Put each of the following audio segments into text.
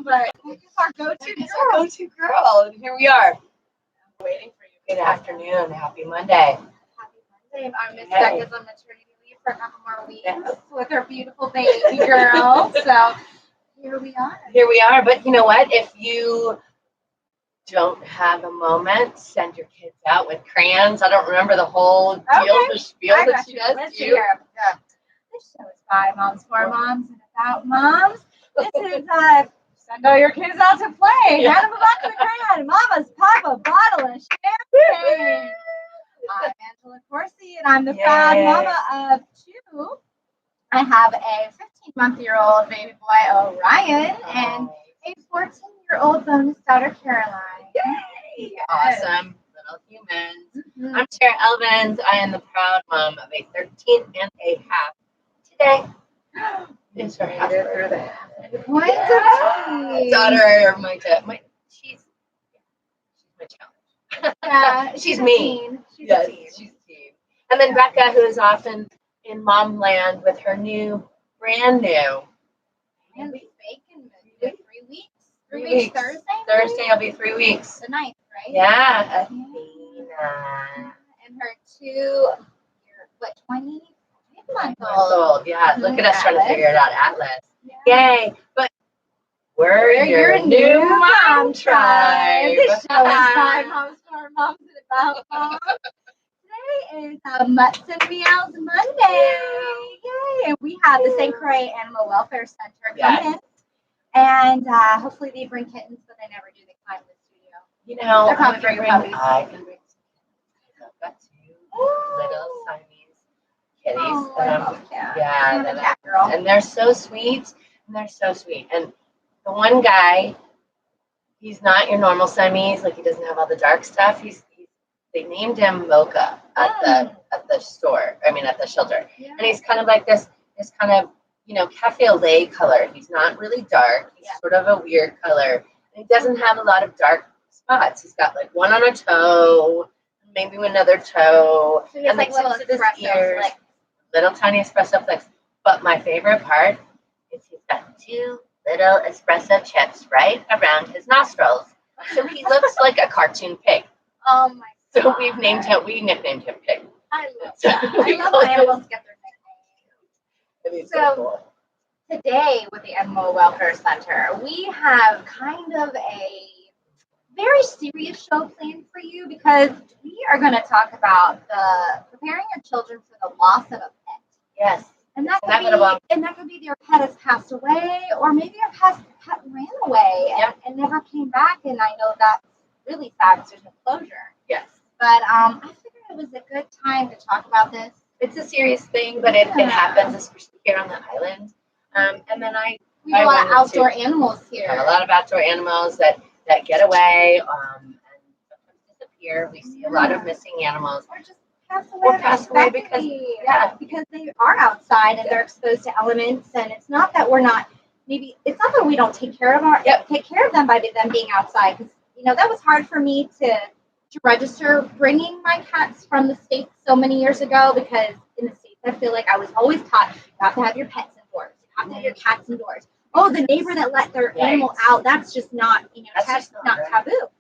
but it's our go-to girl. Go-to girl. And here we are. Waiting for you. Good afternoon. Happy Monday. Happy Monday. Our Miss Becca's on maternity leave for a couple more weeks with her beautiful baby girl. So here we are. Here we are. But you know what? If you don't have a moment, send your kids out with crayons. I don't remember the whole deal, the spiel that she does. Let's hear. Yeah. This show is by moms, for moms, and about moms. This is send all your kids out to play. Hand them a box of crayon. Mama's pop a bottle of champagne. I'm Angela Corsi, and I'm the proud mama of two. I have a 15-month-old baby boy, Orion, and a 14-year-old bonus daughter, Caroline. Yay! Awesome little humans. Mm-hmm. I'm Tara Elvins. I am the proud mom of a 13 and a half. Today is her half birthday. Daughter, she's my challenge. Yeah, she's me. She's a teen. She's a teen. And then Becca, who is often in mom land with her brand new. And bacon 3 weeks. 3 weeks Thursday? Thursday will be 3 weeks. The 9th, right? Yeah. Athena. And her 20-month old. Yeah. Look at us trying to figure it out. Atlas. Yeah. Yay. But we're your new mom tribe. This show is by moms, for moms, and about moms. Today is Mutts and Meows Monday. Yay! And we have the St. Croix Animal Welfare Center coming in. And hopefully they bring kittens, but they never do. They climb in the studio. You know, they're probably bringing puppies. I can bring some kittens. I've got 2 little Siamese kitties. And they're so sweet. And the one guy, he's not your normal Siamese. Like, he doesn't have all the dark stuff. They named him Mocha at the store. I mean, at the shelter. Yeah. And he's kind of like this kind of, cafe au lait color. He's not really dark. He's sort of a weird color. And he doesn't have a lot of dark spots. He's got like one on a toe, maybe another toe. So he has like little espresso flicks. Little tiny espresso flicks. But my favorite part is he's got 2 little espresso chips right around his nostrils. So he looks like a cartoon pig. Oh my God. So we nicknamed him Pig. I love that. I love when animals get their nicknames. So today with the Animal Welfare Center, we have kind of a very serious show planned for you because we are going to talk about preparing your children for the loss of a pet. Yes. And that could be their pet has passed away, or maybe your pet ran away and never came back. And I know that's really sad because there's no closure. Yes. But I figured it was a good time to talk about this. It's a serious thing, but it happens, especially here on the island. And then we have a lot of outdoor animals here. We have a lot of outdoor animals that get away and sometimes disappear. We see a lot of missing animals. Or just pass away because they are outside and they're exposed to elements. And it's not that we don't take care of them by them being outside. Because that was hard for me to register bringing my cats from the States so many years ago, because in the States I feel like I was always taught you have to have your pets indoors, you have to have your cats indoors. Oh, the neighbor that let their animal out, that's just not not taboo.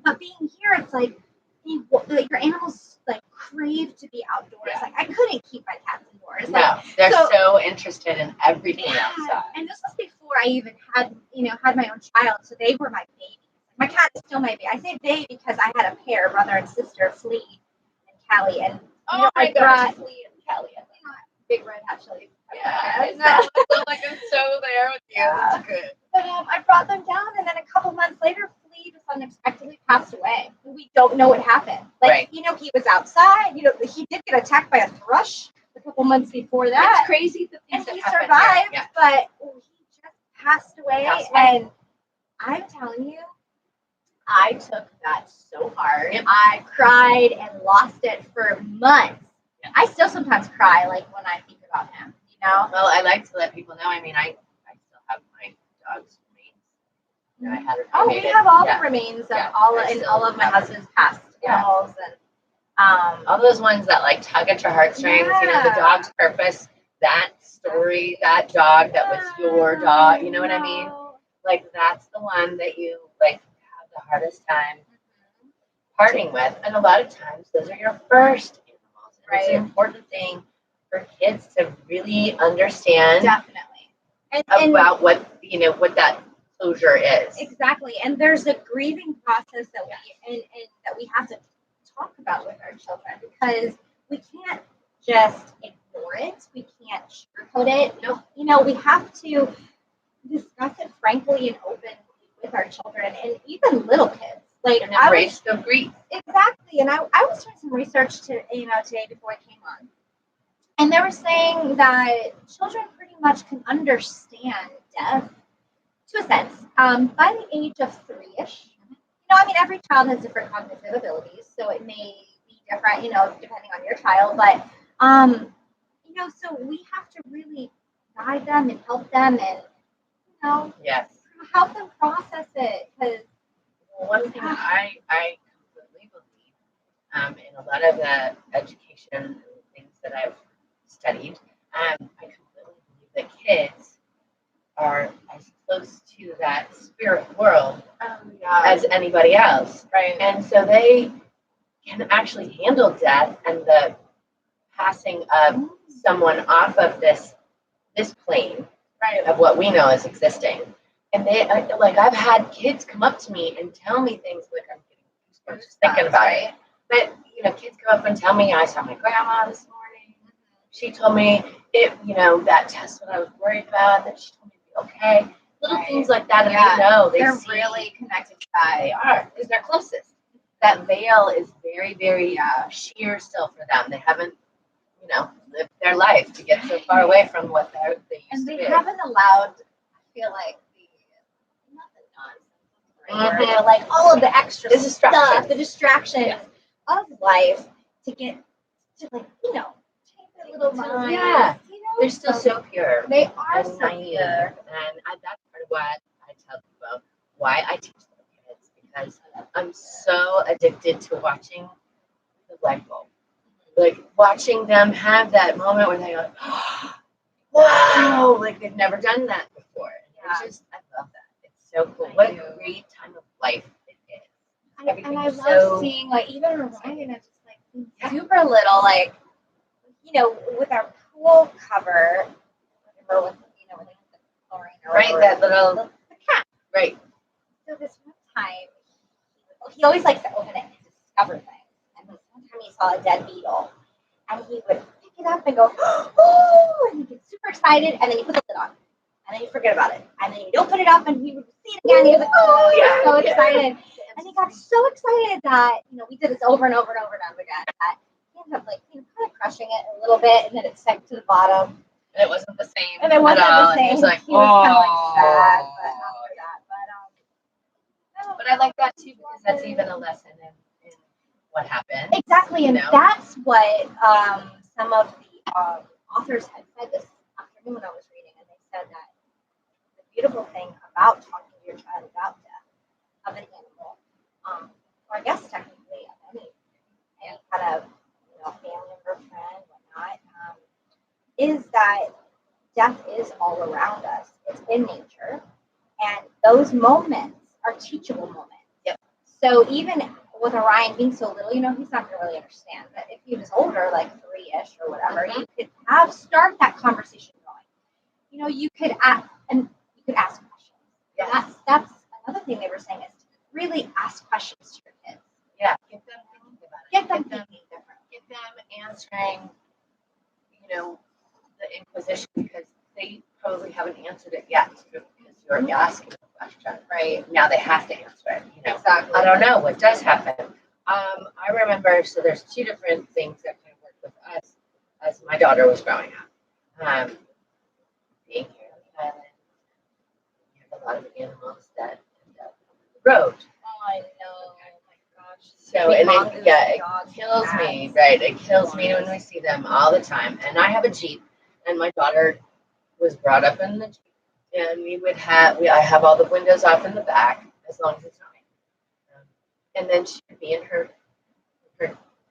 But being here, it's like your animals crave to be outdoors. Like, I couldn't keep my cats indoors. No, they're so interested in everything outside. And this was before I even had my own child, so they were my baby. My cat is still my baby. I say they because I had a pair, brother and sister, Flea and Callie. And I brought Flea and Callie. Big red hot chili. Yeah, I know. I feel like I'm so there with you. That's good. But I brought them down, and then a couple months later, Flea just unexpectedly passed away. We don't know what happened. He was outside. He did get attacked by a thrush a couple months before that. It's crazy the things and he that survived, but he just passed away. And I'm telling you, I took that so hard. Yep. I cried and lost it for months. Yep. I still sometimes cry, when I think about him, Well, I like to let people know. I mean, I still have my dog's remains. I had her we have all the remains of all of my husband's past animals and all those ones that tug at your heartstrings. The dog's purpose, that story, that dog that was your dog. You know what I mean? like that's the one that you like have the hardest time parting with. And a lot of times those are your first animals. And it's an important thing for kids to really understand about what that closure is. Exactly. And there's a grieving process that we have to talk about with our children, because we can't just ignore it. We can't sugarcoat it. We have to discuss it frankly and openly with our children, and even little kids. Like, and embrace the grief. Exactly. And I was doing some research today before I came on. And they were saying that children pretty much can understand death to a sense by the age of 3-ish. Every child has different cognitive abilities, so it may be different, depending on your child. But, so we have to really guide them and help them and, yes, help them process it. Because one thing I completely believe in a lot of the education and things that I've studied, I completely believe that kids are as close to that spirit world as anybody else. Right. And so they can actually handle death and the passing of someone off of this plane of what we know as existing. And they I've had kids come up to me and tell me things like I'm getting goosebumps just thinking about it. But kids come up and tell me, I saw my grandma this morning. She told me that test that I was worried about, that she told me to be okay. Little things like that, and they're really connected to that. They are, because they're closest. That veil is very, very sheer still for them. They haven't, lived their life to get so far away from what they used and to they be. haven't allowed, I feel like, not the nonsense, but like all of the extra stuff, the distractions of life to get to change their little minds. Yeah. They're still so pure. They are so naive. pure. And that's part of what I tell people, why I teach little kids, because I'm so addicted to watching the light bulb. Like watching them have that moment where they go, oh, wow, like they've never done that before. And it's I love that. It's so cool. What a great time of life it is. And I love seeing, even Ryan, it's just super little, with our pool cover, remember with the chlorine or right, that little the cat. Right. So this one time, he always likes to open it and discover things. And this one time he saw a dead beetle, and he would pick it up and go, oh, and he'd get super excited, and then he put the lid on, and then he'd forget about it, and then he'd open it up, and he would see it again. He was like, oh, he was so excited, and he got so excited that we did this over and over and over and over again. That he ended up kind of crushing it a little bit, and then it sank to the bottom. And it wasn't the same. And it wasn't the same. He was he was kind of sad, but not for that. But I like that too, because that's even a lesson in what happened. Exactly, and that's what some of the authors had said this afternoon when I was reading, and they said that the beautiful thing about talking to your child about death of an animal, or I guess technically of any kind of family member, friend, whatnot, is that death is all around us. It's in nature, and those moments are teachable moments. Yep. So even with Orion being so little, he's not going to really understand. But if he was older, like 3-ish or whatever, you could start that conversation going. You could ask questions. Yes. That's another thing they were saying, is to really ask questions to your kids. Yeah. Get them thinking about it. Get them thinking different. Get them answering, the Inquisition, because they probably haven't answered it yet, because you're asking the question. Right. Now they have to answer it. Exactly. I don't know what does happen. I remember, so there's two different things that kind of worked with us as my daughter was growing up. Being here on the island, we have a lot of animals that end up on the road. Oh, I know. Oh my gosh. So, and it kills me, right? It kills me when we see them all the time. And I have a Jeep, and my daughter was brought up in the Jeep. And I have all the windows off in the back, as long as it's not raining. And then she would be in her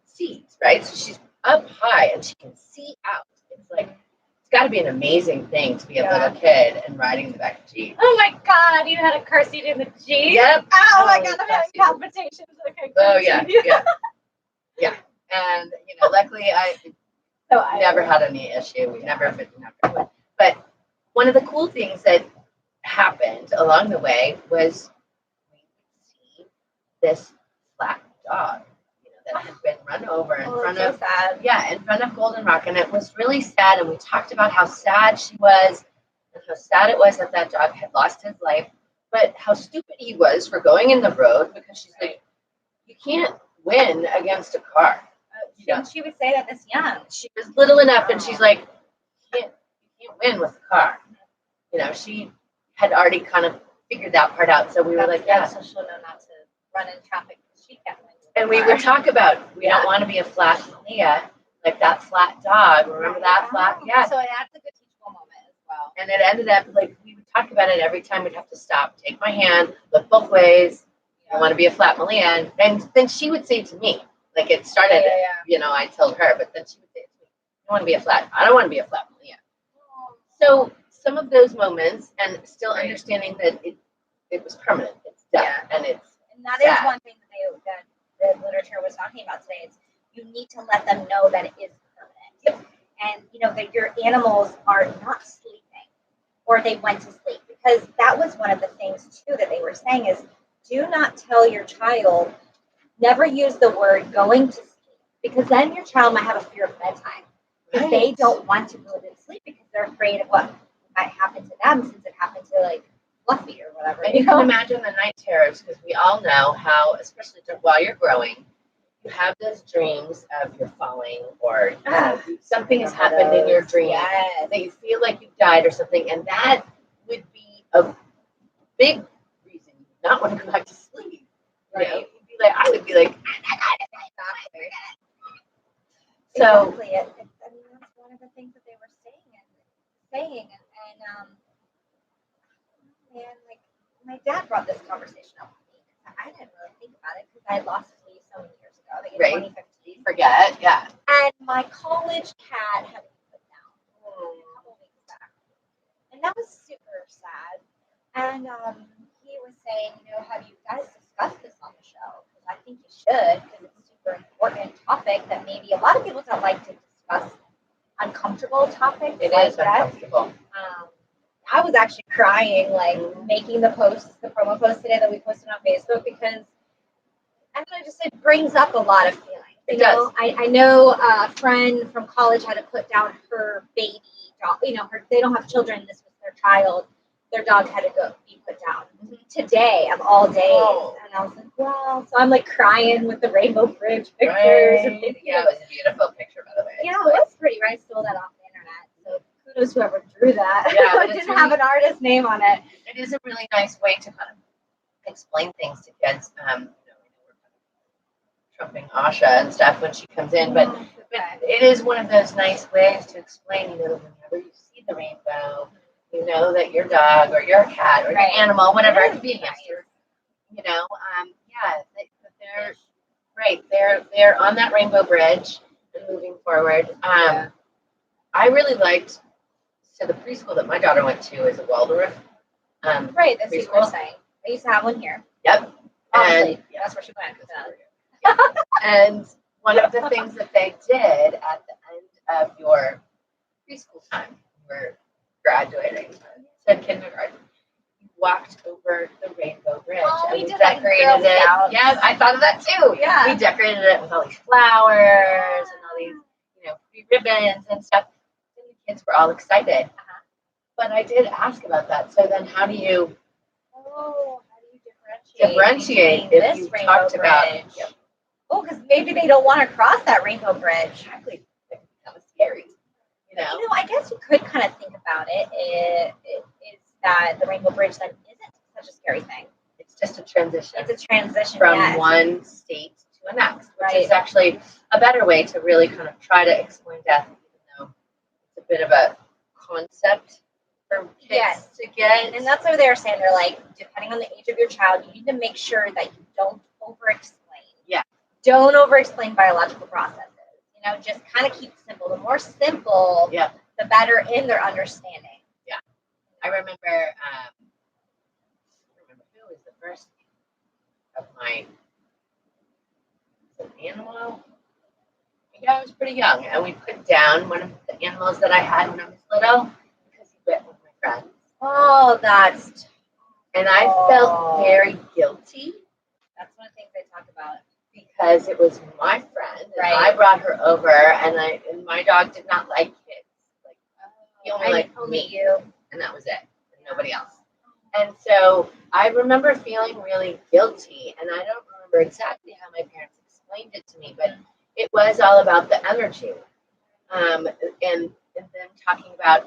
seat, right? So she's up high and she can see out. It's got to be an amazing thing to be a little kid and riding in the back of the Jeep. Oh my God, you had a car seat in the Jeep? Yep. Oh my God, I'm having palpitations. Okay. Oh yeah. Yeah. And luckily I never had any issue. We never. But one of the cool things that happened along the way was we would see this black dog, that had been run over in front of in front of Goldenrock, and it was really sad. And we talked about how sad she was, and how sad it was that that dog had lost his life, but how stupid he was for going in the road, because she's like, you can't win against a car. She would say that this young. She was little enough, and she's like, you can't win with a car. She had already kind of figured that part out. So we were like, so she'll know not to run in traffic because she can't win. And we would talk about, we don't want to be a flat Malia, like that flat dog. Remember that flat? Yeah. So that's a good teachable moment as well. And it ended up like we would talk about it every time. We'd have to stop, take my hand, look both ways. I want to be a flat Malia. And then she would say to me, like it started, I told her, but then she would say to me, I want to be a flat. I don't want to be a flat Malia. So some of those moments, and still understanding that it was permanent. It's done, and it's that is one thing that the literature was talking about today. Is you need to let them know that it is permanent, and that your animals are not sleeping, or they went to sleep, because that was one of the things too that they were saying is do not tell your child, never use the word going to sleep, because then your child might have a fear of bedtime. Because they don't want to go to sleep because they're afraid of what might happen to them, since it happened to like Fluffy or whatever. And you can imagine the night terrors, because we all know how, especially while you're growing, you have those dreams of you're falling, or something has happened in your dream that you feel like you've died or something, and that would be a big reason you would not want to go back to sleep. Right? I would be like, so. Exactly. I mean, that's one of the things that they were saying, and like my dad brought this conversation up with me. I didn't really think about it because I had lost Lee so many years ago. I think in 2015. Forget, yeah. And my college cat had been put down a couple weeks back, and that was super sad. And he was saying, have you guys discussed this on the show? Because I think you should, because it's a super important topic that maybe a lot of people don't like to discuss. Uncomfortable topic. It is uncomfortable. I was actually crying, like making the promo post today that we posted on Facebook, because I don't know, just it brings up a lot of feelings. It does. I know a friend from college had to put down her baby dog. They don't have children. This was their child. Their dog had to be put down today of all days. Oh. And I was like, wow. So I'm like crying with the Rainbow Bridge pictures. Right. Yeah, it was a beautiful picture, by the way. Yeah, it was pretty, right? I stole that off the internet. So kudos whoever drew that. Yeah, it didn't have an artist name on it. It is a really nice way to kind of explain things to kids. We're kind of trumping Asha and stuff when she comes in, but it is one of those nice ways to explain, whenever you see the rainbow, that your dog or your cat or your animal, whatever, it could be a hamster, they're on that rainbow bridge and moving forward. I really liked, so the preschool that my daughter went to is a Waldorf. That's what you were saying. I used to have one here. Yep. And that's where she went. And one of the things that they did at the end of your preschool time, you were graduating, said kindergarten, you walked over the Rainbow Bridge, and we decorated it. Yeah, I thought of that too. Yeah. We decorated it with all these flowers and all these, pretty ribbons and stuff. And the kids were all excited. But I did ask about that. So then how do you differentiate if you talked about it? Yep. Oh, because maybe they don't want to cross that Rainbow Bridge. Exactly. It's kind of scary. I guess you could kind of think about it. It is that the Rainbow Bridge then isn't such a scary thing. It's just a transition. It's a transition from one state to the next, which is actually a better way to really kind of try to explain death, even though it's a bit of a concept for kids to get. And that's what they're saying. They're like, depending on the age of your child, you need to make sure that you don't over-explain. Yeah. Don't over-explain biological processes. Just kind of keep it simple. The more simple, the the better in their understanding. Yeah. I remember who was the first of my animal. Yeah, I was pretty young, and we put down one of the animals that I had when I was little because he went with my friends. Oh, that's. And I felt very guilty. That's one of the things they talk about. Because it was my friend, and right. I brought her over, and my dog did not like kids. Like he only liked me, you, and that was it, and nobody else. And so I remember feeling really guilty, and I don't remember exactly how my parents explained it to me, but it was all about the energy, and then talking about,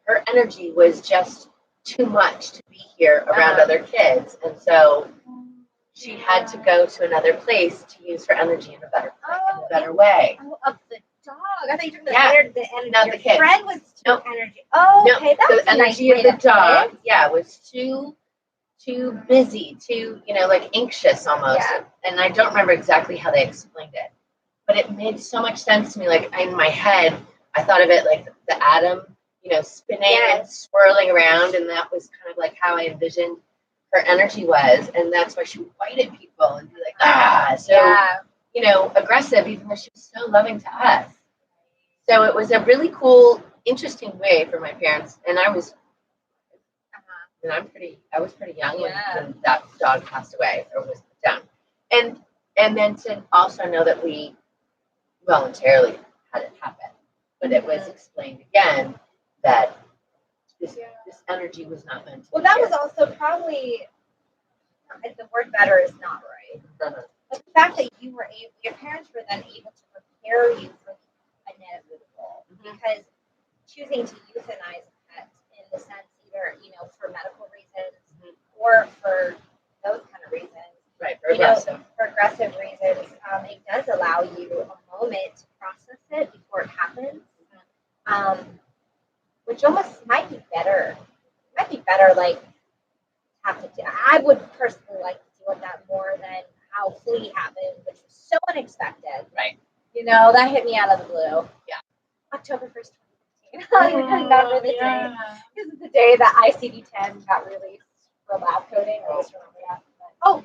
her energy was just too much to be here around other kids, and so she had to go to another place to use her energy in a better way. Oh, of the dog. I thought you were talking about the energy. Not the kid. Friend was too energy. Oh, okay. That was the energy of the dog. Yeah, was too busy, too, like anxious almost. Yeah. And I don't remember exactly how they explained it, but it made so much sense to me. Like in my head, I thought of it like the atom, spinning and swirling around, and that was kind of like how I envisioned her energy was, and that's why she would bite at people and be like, aggressive, even though she was so loving to us. So it was a really cool, interesting way for my parents, and I was pretty young when that dog passed away or was put down, and then to also know that we voluntarily had it happen, but it was explained again that this energy was not meant to. Well, that was also probably, the word better is not right. But the fact that your parents were then able to prepare you for the inevitable, because choosing to euthanize a pet in the sense either, for medical reasons or for those kind of reasons, right? For aggressive reasons, it does allow you a moment to process it before it happens, which almost might be better. Might be better, like. I would personally like to deal with that more than how Flea happened, which was so unexpected. Right. That hit me out of the blue. Yeah. October 1st, 2015. I remember the day. This is the day that ICD-10 got released for lab coding. I just remember that. But,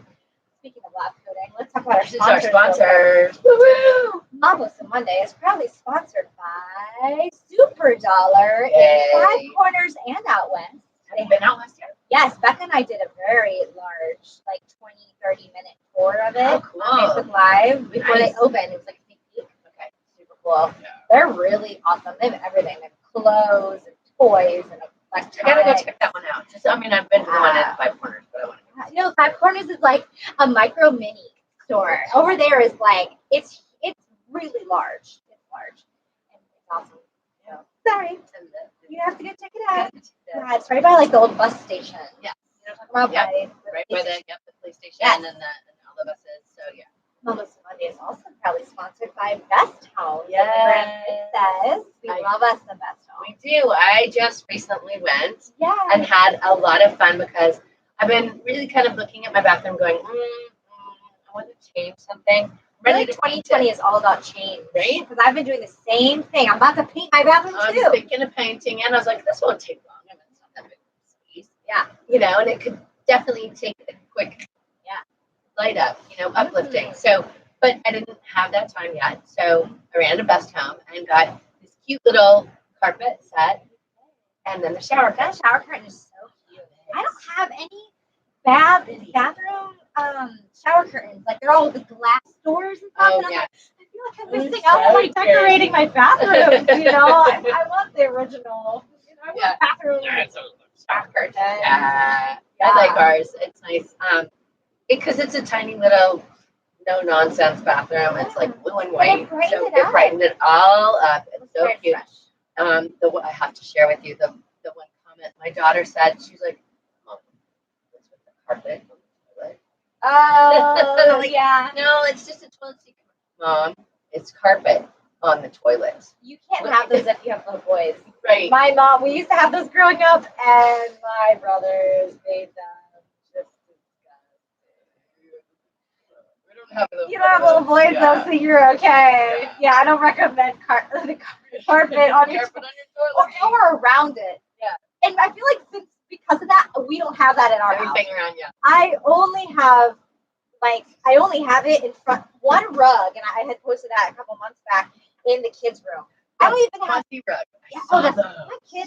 speaking of lab coding, let's talk about our sponsors. This is our sponsors. Woo-hoo! MOMosa Monday is proudly sponsored by Super Dollar in Five Corners and Out West. Have you been out last year? Yes, Becca and I did a very large, 20-30 minute tour of it on Facebook Live before they opened. It was like a sneak peek. Okay, super cool. Yeah. They're really awesome. They have everything. They have clothes and toys and electronics. I gotta go check that one out. I've been to the one at Five Corners, but I want to. Five Corners is like a micro mini store. Over there is it's really large. It's large and it's awesome. So, sorry. You have to go check it out. Yeah, it's right by the old bus station. Yeah. Right where the police station and all the buses. So yeah. MOMosa Monday is also proudly sponsored by Best Home. Yes. Says we love us the Best Home. We do. I just recently went and had a lot of fun because I've been really kind of looking at my bathroom going, I want to change something. Really, 2020 is all about change, right? Because I've been doing the same thing. I'm about to paint my bathroom too. I'm thinking of painting, and I was like, this won't take long. I mean, it's not that big of a space. Yeah. And it could definitely take a quick light up, uplifting. So, but I didn't have that time yet. So I ran to Best Home and got this cute little carpet set, and then the shower curtain. That shower curtain is so cute. I don't have any bathroom shower curtains. They're all the glass doors and stuff. Oh, and yeah. I feel like I'm missing out on decorating my bathroom. I want the original. I want bathroom shower curtains. Yeah. I like ours. It's nice. Because it's a tiny little no nonsense bathroom. It's blue and white. So it brightened it all up. It's so cute. I have to share with you the one comment my daughter said. She's like, "Mom, what's with the carpet on the toilet?" Oh, yeah. No, it's just a toilet seat. Mom, it's carpet on the toilet. You can't have those if you have little boys. Right. My mom, we used to have those growing up, and my brothers made them just disgusting. You don't have little boys though, so you're okay. Yeah, I don't recommend the carpet on your or around it. Yeah. And I feel like because of that, we don't have that in our house. Everything around you. I only have it in front, one rug, and I had posted that a couple months back in the kids' room. I don't even have rug.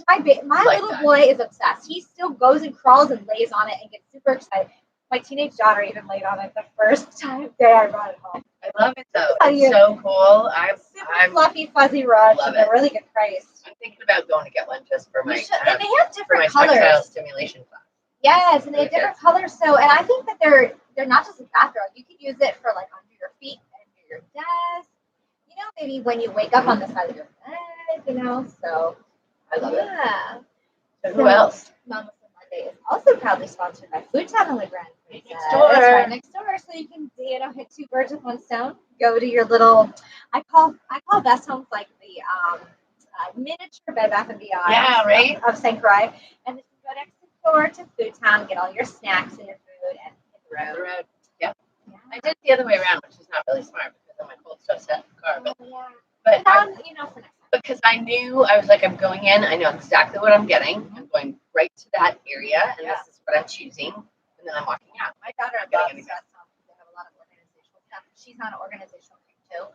my kid, my little boy is obsessed. He still goes and crawls and lays on it and gets super excited. My teenage daughter even laid on it the first day I brought it home. I love it though. It's so cool. I'm fluffy, fuzzy rugs at a really good price. I'm thinking about going to get one just for my and they have different colors. Tactile stimulation class. Yes, and they have different colors. So, and I think that they're not just a bathrobe. You could use it for like under your feet, under your desk. You know, maybe when you wake up on the side of your bed. You know, so I love it. Yeah. So who else? MOMosa Monday is also proudly sponsored by Food Town on the Grand. Next door. That's right next door. So you can, hit two birds with one stone. Go to your little, I call Best Homes like the miniature Bed Bath & Beyond. Yeah, right. Of St. Croix. And then you go next door to Food Town, get all your snacks and your food, and hit the road. Yep. Yeah. I did the other way around, which is not really smart because then my cold stuff set in the car. But, for next time. Because I knew, I was like, I'm going in, I know exactly what I'm getting. I'm going right to that area, and this is what I'm choosing. And then I'm walking out. My daughter loves Best Homes. They have a lot of organizational stuff. She's not an organizational thing too.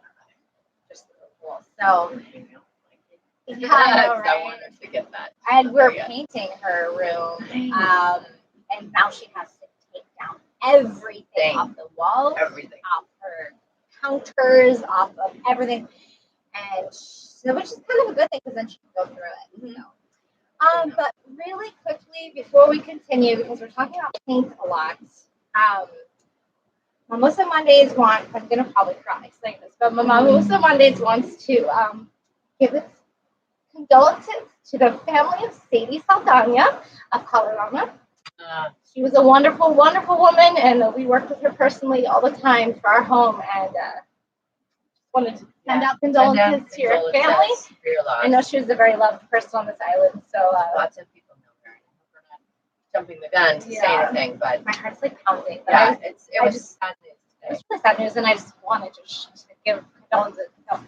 Just cool. So I want her to get that. And we're painting her room. And now she has to take down everything off the walls, off her counters, off of everything. And so, which is kind of a good thing because then she can go through it. Mm-hmm. So. But really quickly before we continue, because we're talking about paint a lot, MOMosa Mondays I'm going to probably cry saying this, but MOMosa Mondays wants to give its condolences to the family of Sadie Saldana of Colorado. She was a wonderful, wonderful woman, and we worked with her personally all the time for our home, and wanted to send out condolences to your family. I know she was a very loved person on this island, so lots of people know her. We're not jumping the gun to say anything, but my heart's like pounding. But it was sad news. It was really sad news, and I just wanted to give condolences. So,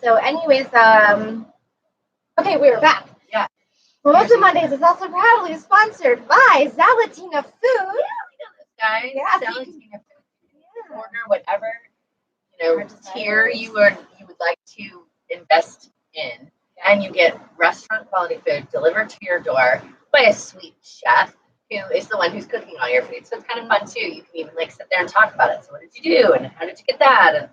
so anyways, okay, we were back. Yeah. MOMosa Mondays is also proudly sponsored by Zalatina Food. Yeah, we know this guy. Yeah, Zalatina Food. Order whatever tier you would like to invest in, and you get restaurant quality food delivered to your door by a sweet chef who is the one who's cooking all your food. So it's kind of fun too. You can even sit there and talk about it. So what did you do, and how did you get that? And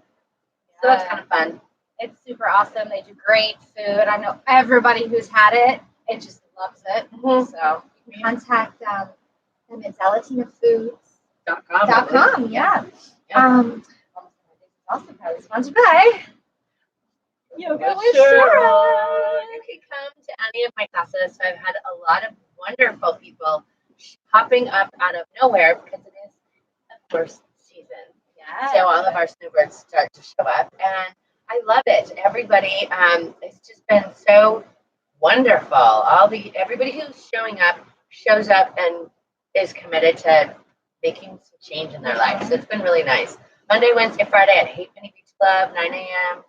so that's kind of fun. It's super awesome. They do great food. I know everybody who's had it just loves it. Mm-hmm. So you can contact them at ZalatinaFoods.com. Yeah. Also probably sponsored by Yoga with Cheryl. You can come to any of my classes. So I've had a lot of wonderful people popping up out of nowhere because it is the first season. Yeah. So all of our snowbirds start to show up, and I love it. Everybody, it's just been so wonderful. Everybody who's showing up shows up and is committed to making some change in their life. So it's been really nice. Monday, Wednesday, Friday at Halfpenny Beach Club, 9 a.m.,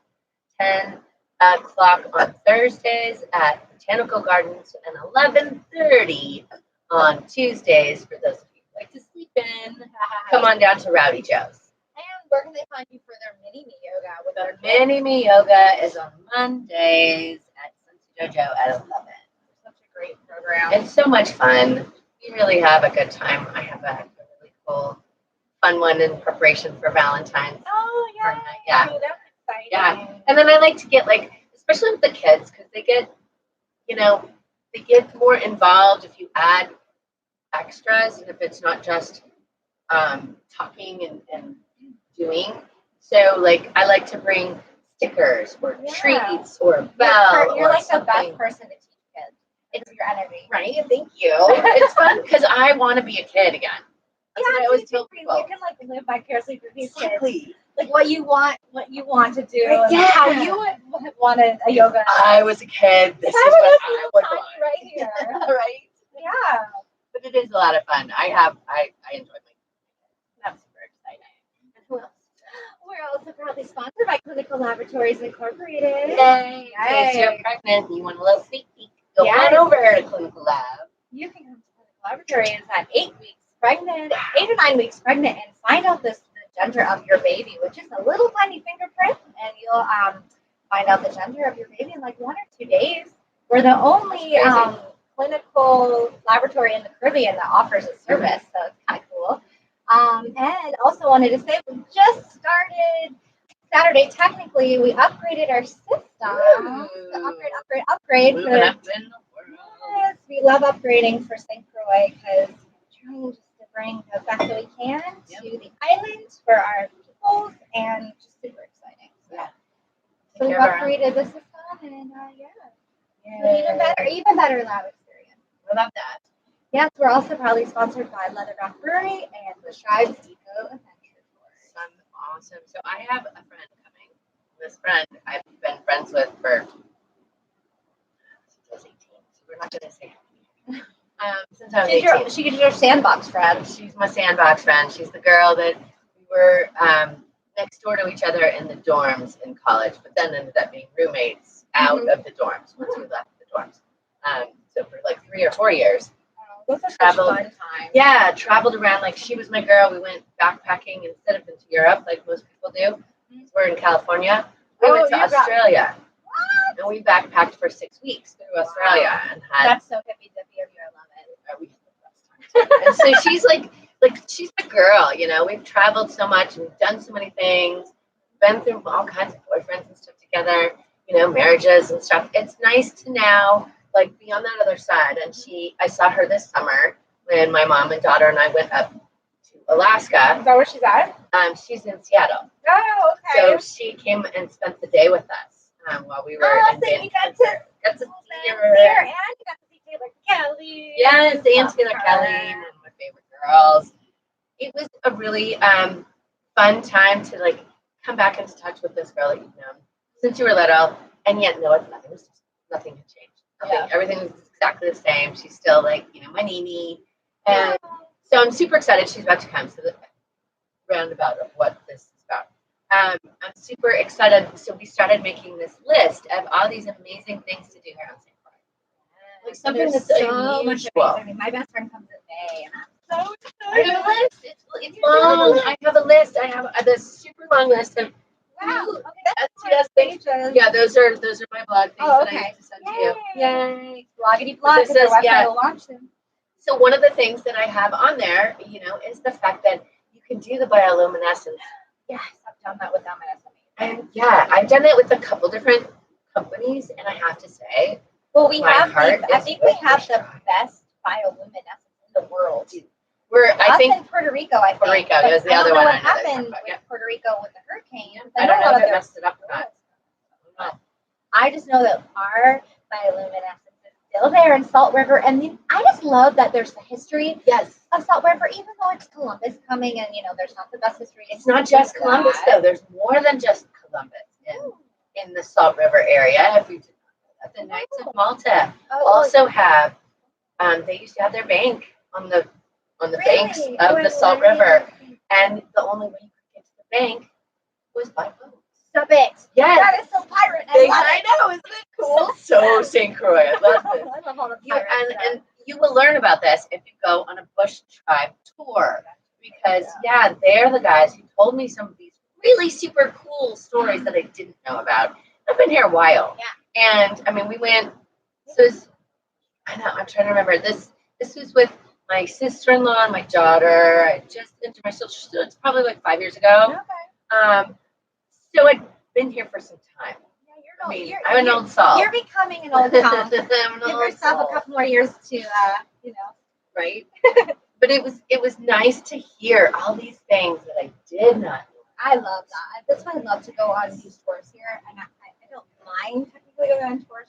10 o'clock on Thursdays at Botanical Gardens, and 11:30 on Tuesdays for those of you who like to sleep in. Come on down to Rowdy Joe's. And where can they find you for their mini-me yoga? The mini-me yoga is on Mondays at Sensi Dojo at 11. Such a great program. It's so much fun. We really have a good time. I have a really cool, fun one in preparation for Valentine's. Oh, yeah. Yeah. Oh, that's exciting. Yeah. And then I like to get especially with the kids, because they get more involved if you add extras, and if it's not just talking and doing. So I like to bring stickers or treats or a bell. You're like the best person to teach kids. It's your energy. Right? Thank you. It's fun because I want to be a kid again. That's what I always tell people. You can live vicariously through these kids. Like what you want to do. Yeah. How you would have wanted a yoga. If I was a kid, this is what I would want. Right here. Right? Yeah. But it is a lot of fun. I enjoy my. That's super exciting. proudly sponsored by Clinical Laboratories Incorporated. Yay! In case you're pregnant and you want a little sneak peek, go on over to Clinical Lab. You can come to Clinical Laboratories at 8 weeks pregnant, 8 or 9 weeks pregnant, and find out the gender of your baby, which is a little tiny fingerprint, and you'll find out the gender of your baby in like 1 or 2 days. We're the only clinical laboratory in the Caribbean that offers a service, so it's kind of cool. And also wanted to say we just started Saturday. Technically, we upgraded our system. So upgrade. Moving up in the world. Yes, we love upgrading for St. Croix because we're trying just to bring the best that we can to the island for our peoples, and just super exciting. So we upgraded the system, and so even better lab experience. I love that. Yes, we're also proudly sponsored by Leatherback Brewery and the Shives Eco Adventure Tours. Awesome. So I have a friend coming. This friend I've been friends with for since I was 18. So we're not going to say since I was 18. She's your sandbox friend. She's my sandbox friend. She's the girl that we were next door to each other in the dorms in college, but then ended up being roommates out of the dorms once we left the dorms. So for like 3 or 4 years. Those are such fun times. Yeah, traveled around. Like, she was my girl. We went backpacking instead of into Europe, like most people do. We're in California. We went to Australia. And we backpacked for 6 weeks through Australia. And that's so hippy dippy of you. I love it. We had the best time. And so she's like she's the girl, you know. We've traveled so much and done so many things, been through all kinds of boyfriends and stuff together, you know, marriages and stuff. It's nice to now like be on that other side. And I saw her this summer when my mom and daughter and I went up to Alaska. Is that where she's at? She's in Seattle. Oh, okay. So she came and spent the day with us while we were in so you got to see her. And you got to see Taylor Kelly. Yes, and Taylor Kelly, one of my favorite girls. It was a really fun time to like come back into touch with this girl that you've known since you were little, and yet nothing had changed. Everything was exactly the same. She's still like, you know, my Nini. And so I'm super excited she's about to come. So the roundabout of what this is about. I'm super excited. So we started making this list of all these amazing things to do here on St. Croix. Like something that's so much amazing. I mean, my best friend comes in May, and I'm so excited. I have a list. It's long. I have a list. I have this super long list of pages. Yeah, those are my blog things that I used to send to you. Yay! Bloggity blog. This website will launch them. So one of the things that I have on there, you know, is the fact that you can do the bioluminescence. Yes, I've done that with them, and it's amazing. And yeah, I've done it with a couple different companies, and I have to say, well, I think we have the best bioluminescence in the world. I think in Puerto Rico. Puerto Rico is the other one. What happened with Puerto Rico with the hurricane? I don't know if it messed it up or not. I just know that our bioluminescence is still there in Salt River, and I just love that there's the history of Salt River, even though it's Columbus coming, and you know there's not the best history. It's not just Columbus though. There's more than just Columbus in the Salt River area. If you did not know that, the Knights of Malta also have. They used to have their bank on the banks of the Salt River, and the only way you could get to the bank was by boat. Stop it! Yes, that is so pirate. I know, isn't it cool? So St. Croix, I love this. I love all the pirates. And you will learn about this if you go on a Bush Tribe tour, because they're the guys who told me some of these really super cool stories that I didn't know about. I've been here a while, and I mean, we went. I'm trying to remember this. This was with my sister-in-law and my daughter. I just entered my social, so it's probably like 5 years ago. Okay. So I'd been here for some time. Yeah, I'm an old soul. You're becoming an old soul. Give yourself a couple more years to, right? But it was nice to hear all these things that I did not know. I love that. That's why I love to go on these tours here, and I don't mind technically going on tours.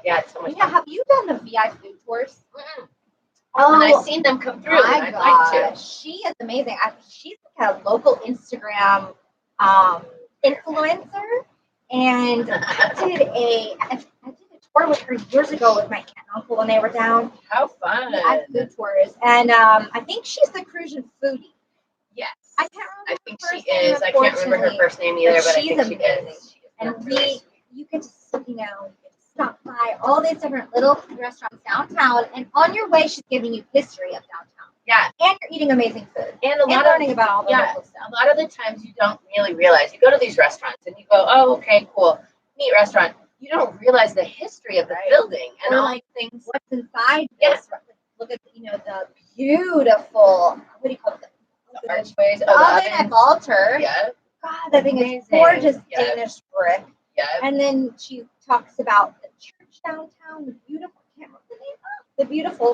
Yeah, it's so much fun. Have you done the VI food tours? And I've seen them come through. My God, she is amazing. She's like a local Instagram influencer, and I did a tour with her years ago with my aunt and uncle when they were down. How fun! Food tours, and I think she's the Cruisian foodie. Yes. I can't I remember think her she first name, is. I can't remember her first name either, but I she's think she amazing. is. And you could just, you could stop by all these different little restaurants downtown, and on your way, she's giving you history of downtown. Yeah. And you're eating amazing food. And learning about all the local stuff. A lot of the times you don't really realize. You go to these restaurants and you go, oh, okay, cool, neat restaurant. You don't realize the history of the building and all like things. What's inside this? Look at the beautiful, what do you call it? The archways. The oven and altar. Yeah. God, that thing is gorgeous Danish brick. Yeah. And then she talks about the church downtown, the beautiful, I can't remember the name. The beautiful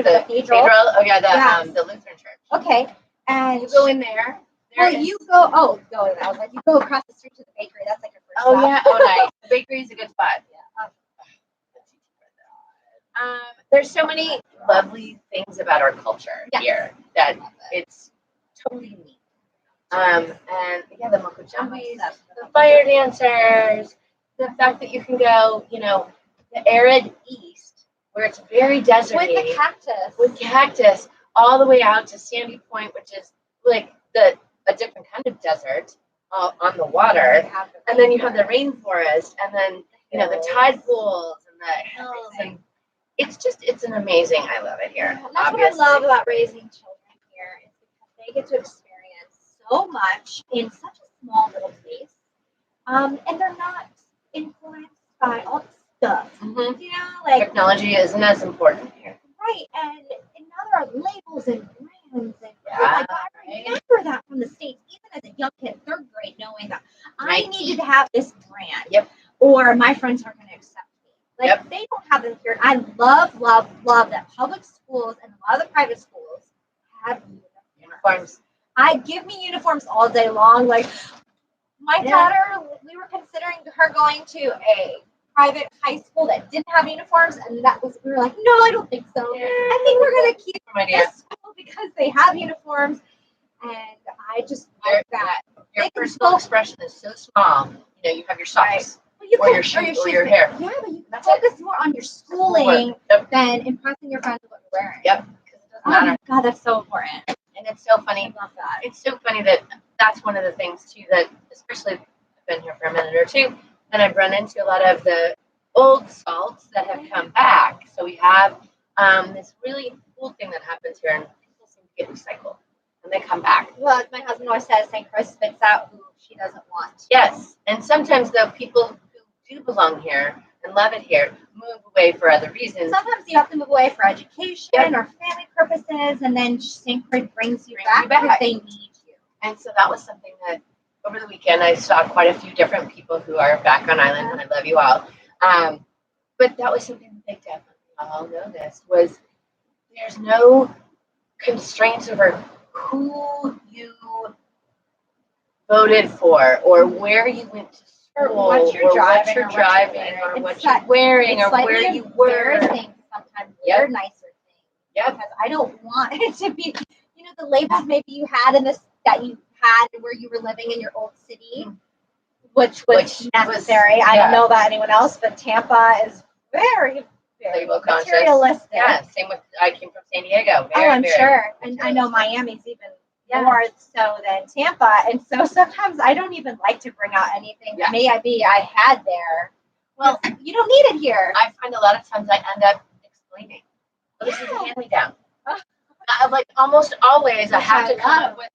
cathedral. Oh yeah, the Lutheran church. Okay. And you go in there. You go in there. I was like, you go across the street to the bakery. That's like your first stop. Yeah. Oh, nice. The bakery is a good spot. Yeah. There's so many lovely things about our culture here that it's totally unique. And the moko jumbies, the fire dancers, the fact that you can go, the arid east where it's very deserty with cactus all the way out to Sandy Point, which is like a different kind of desert on the water, and then you have the rainforest, and then the tide pools and the hills, and it's an amazing. I love it here. And that's what I love about raising children here is because they get to experience so much in such a small little place, and they're not influenced by all the stuff. Mm-hmm. Technology isn't as important here. Right, and now there are labels and brands, and oh my God, I remember that from the States, even as a young kid, third grade, knowing that I needed to have this brand, or my friends aren't going to accept me. They don't have them here. I love, love, love that public schools and a lot of the private schools have uniforms. Give me uniforms all day long. Like my daughter, we were considering her going to a private high school that didn't have uniforms, and we were like, no, I don't think so. I think we're going to keep this school because they have uniforms, and I just like that. Your personal expression is so small. You have your socks, or your shoes, or your hair. Yeah, but you can focus more on your schooling than impressing your friends with what you're wearing. Yep, because it doesn't matter. God, that's so important. And it's so funny. I love that. It's so funny that's one of the things too that, especially I've been here for a minute or two, and I've run into a lot of the old salts that have come back. So we have this really cool thing that happens here, and people seem to get recycled, and they come back. Well, my husband always says St. Croix spits out who she doesn't want. Yes, and sometimes though people who do belong here and love it here move away for other reasons. Sometimes you have to move away for education or family purposes, and then St. Croix brings you back because they need you. And so that was something that over the weekend I saw quite a few different people who are back on island, and I love you all. But that was something that they definitely all noticed was there's no constraints over who you voted for or where you went to school or what you're driving or what you're wearing or where you were. Sometimes wear nicer things. Yeah. Because I don't want it to be, the labels maybe you had that you had where you were living in your old city, which was necessary. I don't know about anyone else, but Tampa is very, very materialistic. Yeah, same with, I came from San Diego. I'm sure. And I know Miami's even more so than Tampa. And so sometimes I don't even like to bring out anything that I had there. Well, you don't need it here. I find a lot of times I end up explaining. Well, this is a hand-me-down. Like almost always I have to come up with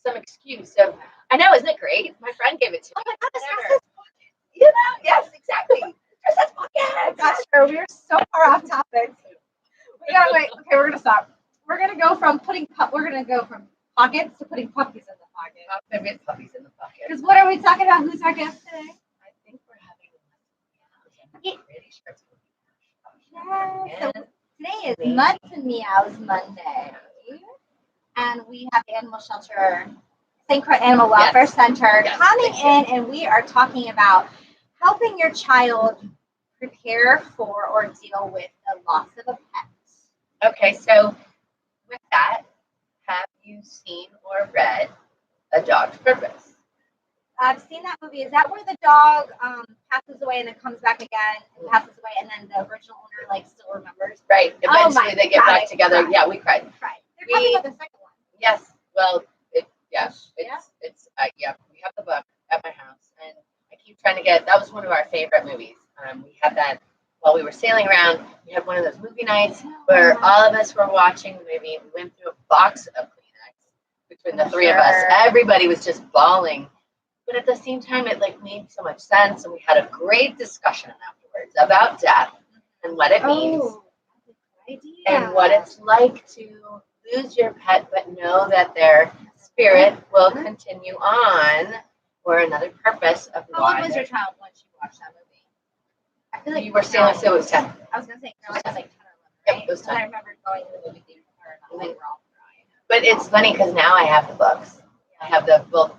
some excuse of, I know, isn't it great? My friend gave it to me. Oh my God, this dress has pockets. Yes, exactly. Dress has pockets. That's true. We are so far off topic. We gotta wait. Okay, we're gonna stop. We're gonna go from pockets to putting puppies in the pocket. Maybe it's puppies in the pocket. Because what are we talking about? Who's our guest today? I think we're having pretty sure it's so today is Mutts and Meows Monday. And we have the animal shelter, St. Croix Animal Welfare Center, coming in, and we are talking about helping your child prepare for or deal with the loss of a pet. Okay, so with that, have you seen or read A Dog's Purpose? I've seen that movie. Is that where the dog passes away and then comes back again and passes away, and then the original owner still remembers? Right. Eventually they get back together. Yeah, we cried. They're coming with the second one. Yes. Well, we have the book at my house, and I keep trying to get. That was one of our favorite movies. We had that while we were sailing around. We had one of those movie nights where all of us were watching the movie. We went through a box of Kleenex between the three of us. Everybody was just bawling, but at the same time, it like made so much sense, and we had a great discussion afterwards about death and what it means, and what it's like to lose your pet, but know that their spirit will continue on for another purpose of How old was your child when she watched that movie? I feel like you were saying so it was 10. I was gonna say I was like 10 or 11, Yep, right? it was 10. And I remember going to the movie theater with her, and we were all crying. But it's funny because now I have the books. I have the book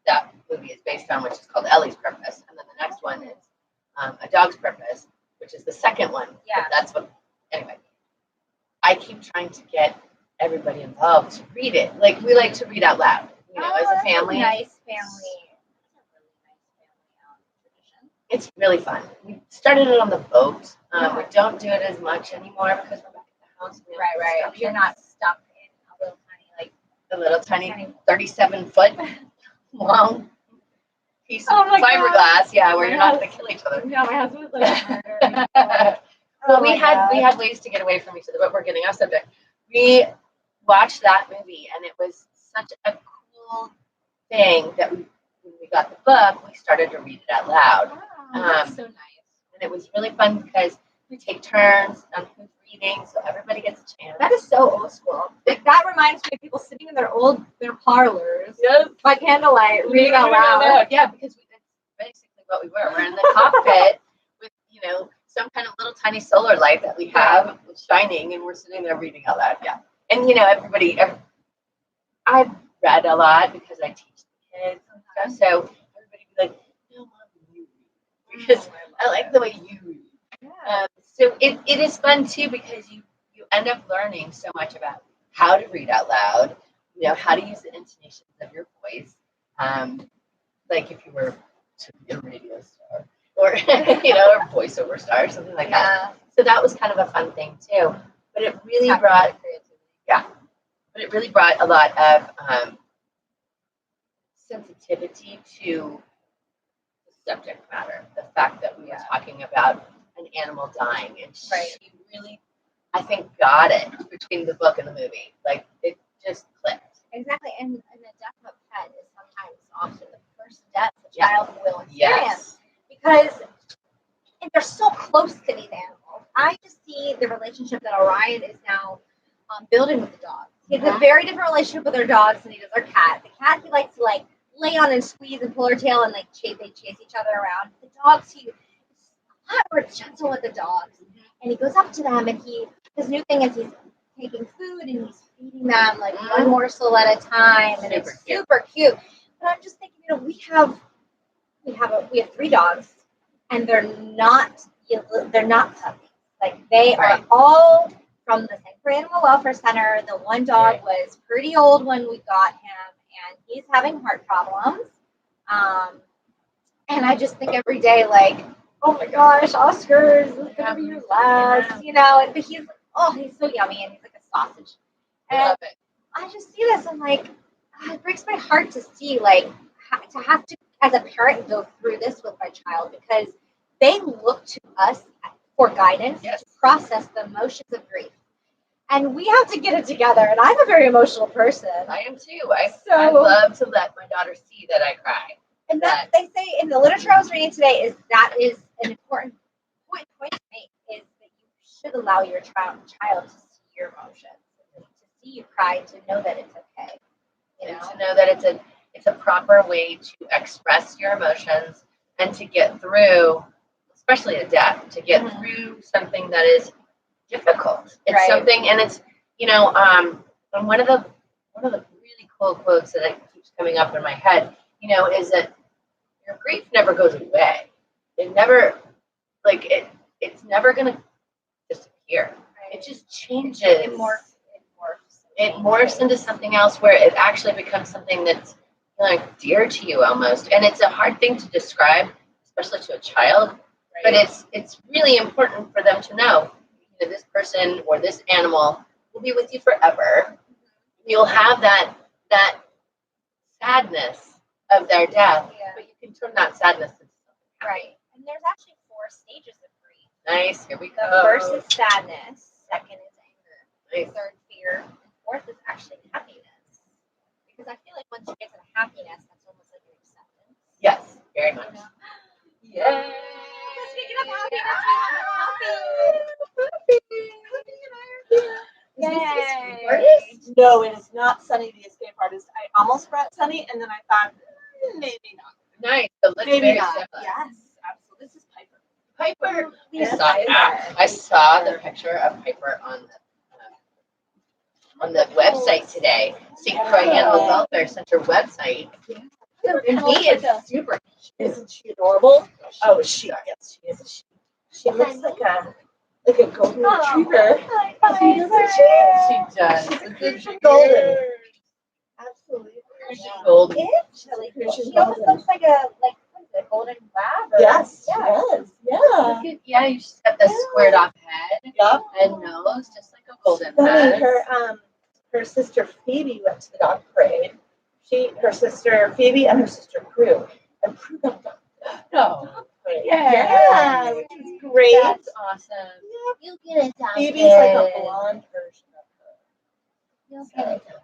that movie is based on, which is called Ellie's Purpose, and then the next one is A Dog's Purpose, which is the second one. Yeah. But that's what. Anyway, I keep trying to get everybody involved to read it. Like we like to read out loud, as a family. Nice family. It's really fun. We started it on the boat. We don't do it as much anymore because we're back at the house. Right. You're not stuck in a little tiny 37-foot long piece of fiberglass. Yeah, where you're not going to kill each other. No, my husband was like, Well, we had ways to get away from each other, but we're getting off subject. We watched that movie, and it was such a cool thing that when we got the book, we started to read it out loud. That's so nice. And it was really fun because we take turns on who's reading, so everybody gets a chance. That is so old school. Like that reminds me of people sitting in their parlors by candlelight, reading out loud. Yeah, because that's basically what we were. We're in the cockpit with some kind of little tiny solar light that we have shining, and we're sitting there reading out loud. Yeah, and I've read a lot because I teach the kids and stuff, so everybody be like, "No, Mom, you read," because I like the way you read. So it is fun too because you end up learning so much about how to read out loud, how to use the intonations of your voice, like if you were to be a radio star or or voiceover star or something like that. So that was kind of a fun thing too. But it really brought a lot of sensitivity to the subject matter. The fact that we were talking about an animal dying, and she really, I think, got it between the book and the movie. Like it just clicked. Exactly, and the death of a pet is sometimes often the first death a child will experience because they're so close to these animals. I just see the relationship that Orion is now building with the dogs. He has a very different relationship with our dogs than he does our cat. The cat, he likes to lay on and squeeze and pull her tail and they chase each other around. The dogs, he's a lot more gentle with the dogs, and he goes up to them, and his new thing is he's taking food and he's feeding them one morsel at a time, and it's super cute. But I'm just thinking, we have 3 dogs, and they're not puppies. Like they are all from the Croix Animal Welfare Center. The one dog was pretty old when we got him, and he's having heart problems. And I just think every day, oh my gosh, Oscar, is this gonna be your last? And but he's so yummy, and he's like a sausage. And I just see this, and it breaks my heart to see to have to, as a parent, go through this with my child, because they look to us for guidance to process the emotions of grief. And we have to get it together. And I'm a very emotional person. I am too. I love to let my daughter see that I cry. And that they say in the literature I was reading today is an important point to make, is that you should allow your child to see your emotions, to see you cry, to know that it's okay. And to know that it's a proper way to express your emotions and to get through, especially a death, to get through something that is difficult. It's something, and it's and one of the really cool quotes that keeps coming up in my head, is that your grief never goes away. It never, it's never gonna disappear. It just changes. It morphs into something else where it actually becomes something that's dear to you almost. And it's a hard thing to describe, especially to a child. But it's really important for them to know, this person or this animal will be with you forever. you'll have that sadness of their death, but you can turn that sadness into something happy. Right. And there's actually 4 stages of grief. Nice. Here we go. The first is sadness. Second is anger. Nice. Third, fear. And fourth is actually happiness. Because I feel like once you get to the happiness, that's almost like an acceptance. Yes, very much. You know? Yay! Speaking of happiness, Is this the Yay! escape artist? No, it is not Sunny the escape artist. I almost brought Sunny, and then I thought, maybe not. Nice. So let's Maybe very not. similar. Yes, absolutely. This is Piper. Piper. Yes, I saw the picture of Piper on the website today. St. Croix Animal Welfare Center website. And he is super. Isn't she adorable? Oh, she is. She looks like a golden retriever. She does. She's golden. Absolutely. Golden. She almost looks like a golden lab. Yes, she does. Yeah. Yeah, you just got the squared off head Yep. and nose, just like a golden Funny, has. her sister Phoebe went to the dog parade. Her sister Phoebe and her sister Prue. And Prue got the dog parade. Yeah, which is great. That's awesome. You get it done. Phoebe's like a blonde version of her. You'll get it done.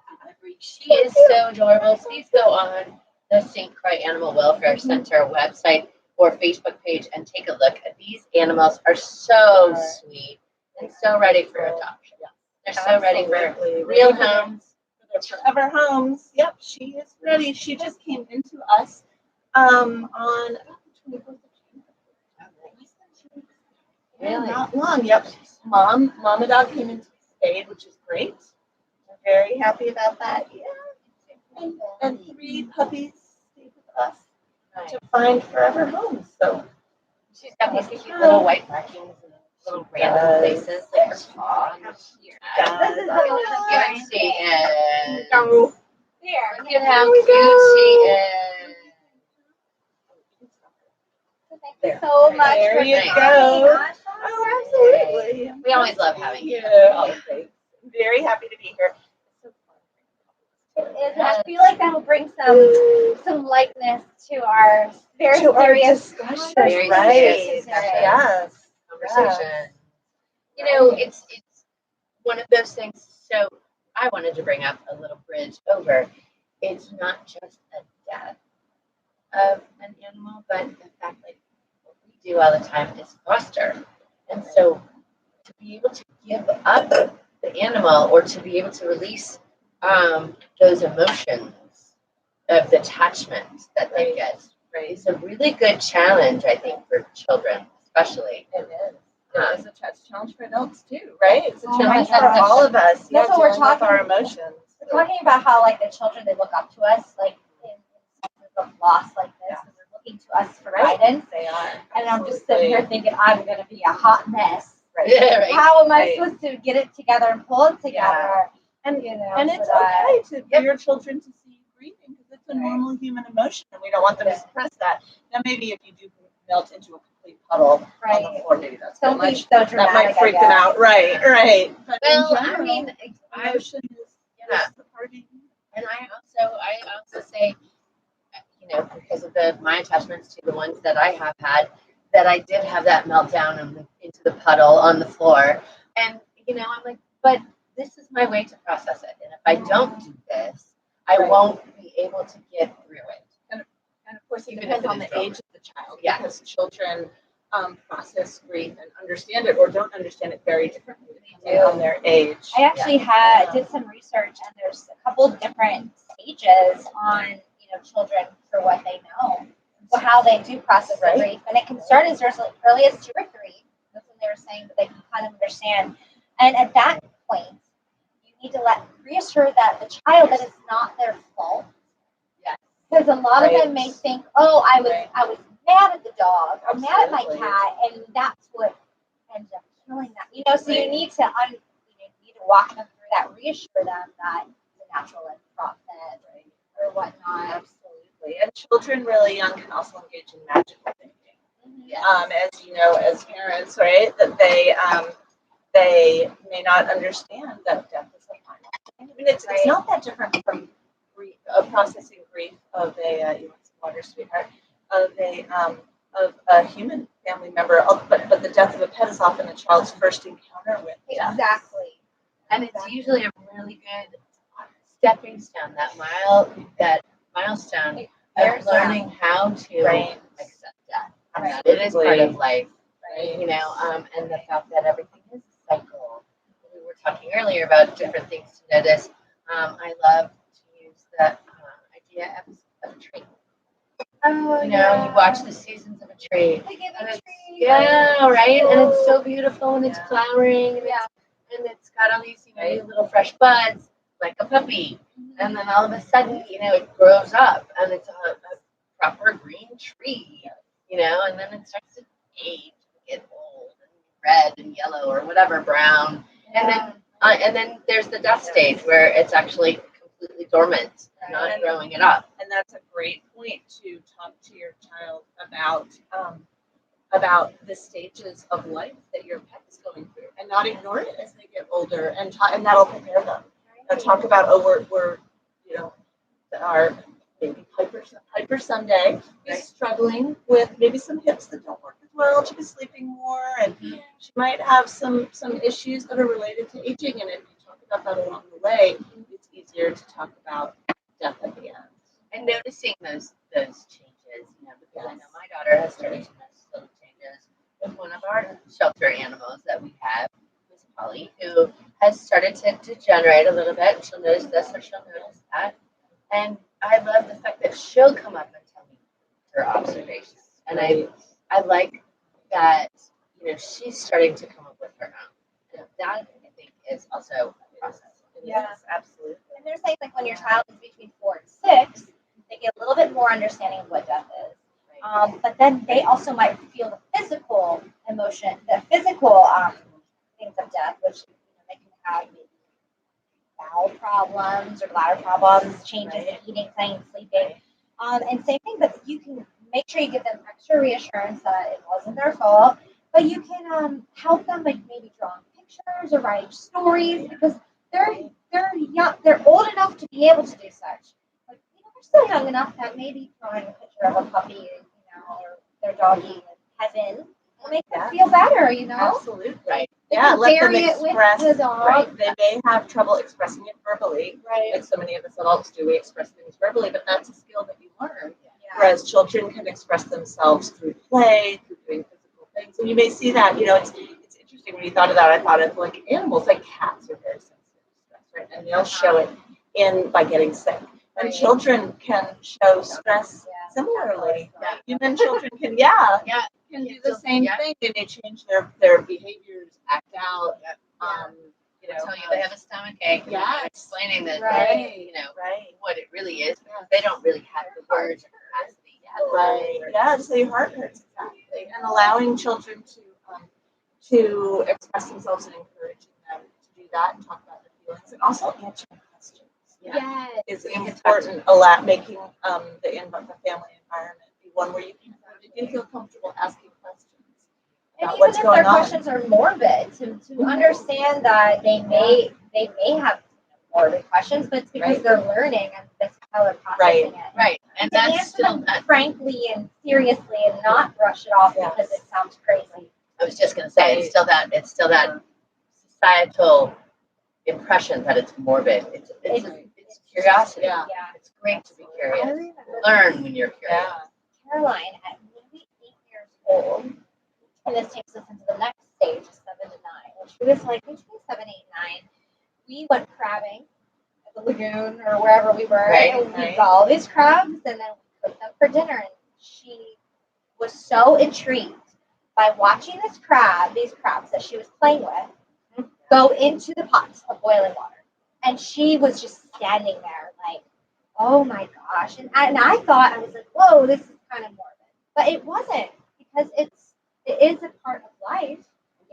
She is so adorable. Please go on the St. Croix Animal Welfare Center website or Facebook page and take a look. These animals are so sweet and so ready for adoption. They're so ready for real homes. For their forever homes. Yep, she is ready. She just came into us on the 24th of January. Really? Not long. Yep. Mama dog came into spayed, which is great. We're very happy about that. Yeah. And 3 puppies stayed with us to find forever homes. So She's got these cute little white markings and little random places, like her paw. This is How cute she is. Here. Look at how cute she is. Thank you so much. There for you coming. go. Gosh, Oh, absolutely. We always love having you. Yeah. Very happy to be here. It is, and I feel like that will bring some lightness to our very serious discussion. Very Right. serious discussion. Yes. Conversation. You know, it's one of those things. So I wanted to bring up a little bridge over. It's not just a death of an animal, but the fact like what we do all the time is foster. And so to be able to give up the animal or to be able to release those emotions of detachment that they get is a really good challenge, I think, for children, especially. It is. It is a challenge for adults too, right? It's a Oh challenge my for gosh. all of us. That's what we're dealing with talking our about. emotions. We're talking about how like the children, they look up to us like in senses of loss like this, and they're looking to us for guidance. They are. And I'm just sitting here thinking I'm going to be a hot mess. Right. Yeah, right. How am I supposed to get it together and pull it together? And You know, and it's so that- okay for your children to see you grieving because it's a normal human emotion and we don't want them to suppress that. Now maybe if you do melt into a complete puddle on the Right. floor, maybe that's Don't too be much. so That dramatic. might freak them out. Right. But Well, in I general, mean, emotion is yeah. the part of being human. And I also say, you know, because of my attachments to the ones that I have had, that I did have that meltdown into the puddle on the floor. And, you know, I'm like, but this is my way to process it. And if I don't do this, I won't be able to get through it. And of course, it Even depends if it on is the age of the child. Yeah. Because children process grief and understand it or don't understand it very differently depending on their age. I actually did some research, and there's a couple different stages on children for what they know, for how they do process the grief, and it can start as early as 2 or 3. That's what they were saying, but they can kind of understand. And at that point, you need to reassure that the child that it's not their fault. Yes. Because a lot of them may think, oh, I was mad at the dog or mad at my cat, and that's what ended up killing them. So you need to walk them through that, reassure them that it's a natural process or whatnot. Absolutely. And children really young can also engage in magical thinking. As you know, as parents, right, that they may not understand that death is a final I mean, it's not that different from grief, processing grief of a you want some water, sweetheart, of a human family member. But the death of a pet is often a child's first encounter with death. Exactly. And it's usually a really good stepping stone, that milestone of learning how to accept death. And that it is part of life, you know, and the fact that everything is a cycle. We were talking earlier about different things to notice. I love to use the idea of a tree. Oh, You know, you watch the seasons of a tree. The giving And it's, tree. yeah, right? And it's so beautiful and it's flowering and, Yeah. it's got all these, you know, these little fresh buds, like a puppy. And then all of a sudden, you know, it grows up and it's a proper green tree, you know, and then it starts to age and get old and red and yellow or whatever, brown. And then there's the death stage where it's actually completely dormant, not growing it up. And that's a great point to talk to your child about the stages of life that your pet is going through, and not ignore it as they get older, and that'll prepare them. Talk about we're you know, our baby Piper someday is struggling with maybe some hips that don't work as well. She was sleeping more, and she might have some issues that are related to aging. And if you talk about that along the way, it's easier to talk about death at the end. And noticing those changes, you know, because I know my daughter has started to notice little changes with one of our shelter animals that we have, Miss Polly, who has started to degenerate a little bit. She'll notice this or she'll notice that. And I love the fact that she'll come up and tell me her observations. And I like that, you know, she's starting to come up with her own. And that, I think, is also a process. Yes, absolutely. And they're saying like when your child is between 4 and 6, they get a little bit more understanding of what death is. But then they also might feel the physical emotion, the physical things of death, which they can have maybe bowel problems or bladder problems, changes in eating, playing, sleeping. And same thing, but you can make sure you give them extra reassurance that it wasn't their fault. But you can help them like maybe drawing pictures or writing stories because they're young, they're old enough to be able to do such. Like, they're still young enough that maybe drawing a picture of a puppy, or their doggy in heaven will make them feel better, Absolutely. Right. Yeah, let them bury it with express. the dog. Right. They may have trouble expressing it verbally, Right. like so many of us adults do. We express things verbally, but that's a skill that you learn. Yeah. Whereas children can express themselves through play, through doing physical things. And you may see that, it's interesting when you thought of that. I thought of like animals, like cats are very sensitive to stress, right? And they'll show it by getting sick. And children can show stress similarly. Yeah. Human children can, can do the same thing. They may change their behaviors, act out. Tell you they have a stomach ache. Yes. Explaining that, Right. what it really is. They don't really have the words or capacity yet. Right. Yeah, to say your heart hurts, exactly. And allowing children to express themselves and encouraging them to do that and talk about their feelings and also answering questions. Yes. Is important. A lot making the family environment be one where you feel comfortable asking questions. And About even what's if going their on. questions are morbid, to understand that they may have morbid questions, but it's because they're learning and that's how they're processing it. Right. And to that's answer still them not. frankly and seriously and not brush it off because it sounds crazy. I was just going to say, it's still that societal impression that it's morbid. It's curiosity. Yeah. It's great to be curious. Learn when you're curious. Caroline, at maybe 8 years old, and this takes us into the next stage, 7 to 9, which was like between 7, 8, 9. We went crabbing at the lagoon or wherever we were, and we got all these crabs, and then we cooked them for dinner. And she was so intrigued by watching these crabs that she was playing with, go into the pots of boiling water. And she was just standing there like, oh my gosh. And I thought, I was like, whoa, this is kind of morbid. But it wasn't, because it is a part of life.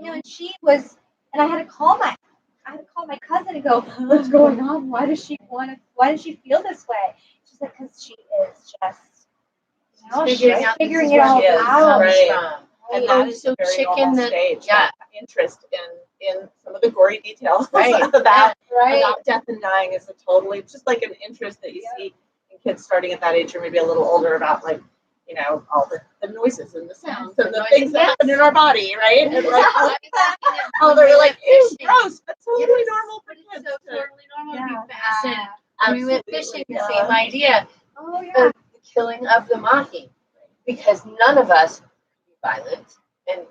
And she was, and I had to call my cousin and go, what's going on? Why does she feel this way? She's like, because she is just, she's figuring it all out. Right. And that is so a very chicken normal that, stage. Interest in some of of the gory details Right. about Right. death and dying is just like an interest that you see in kids starting at that age or maybe a little older about like, you know, all the noises and the sounds and the things that happen in our body, right? And like, oh, they're like, ew, gross, but totally normal for kids. So totally normal to Yeah. be fascinated. When we went Absolutely, fishing, the same idea. Oh yeah. The killing of the mahi, because none of us could be violent and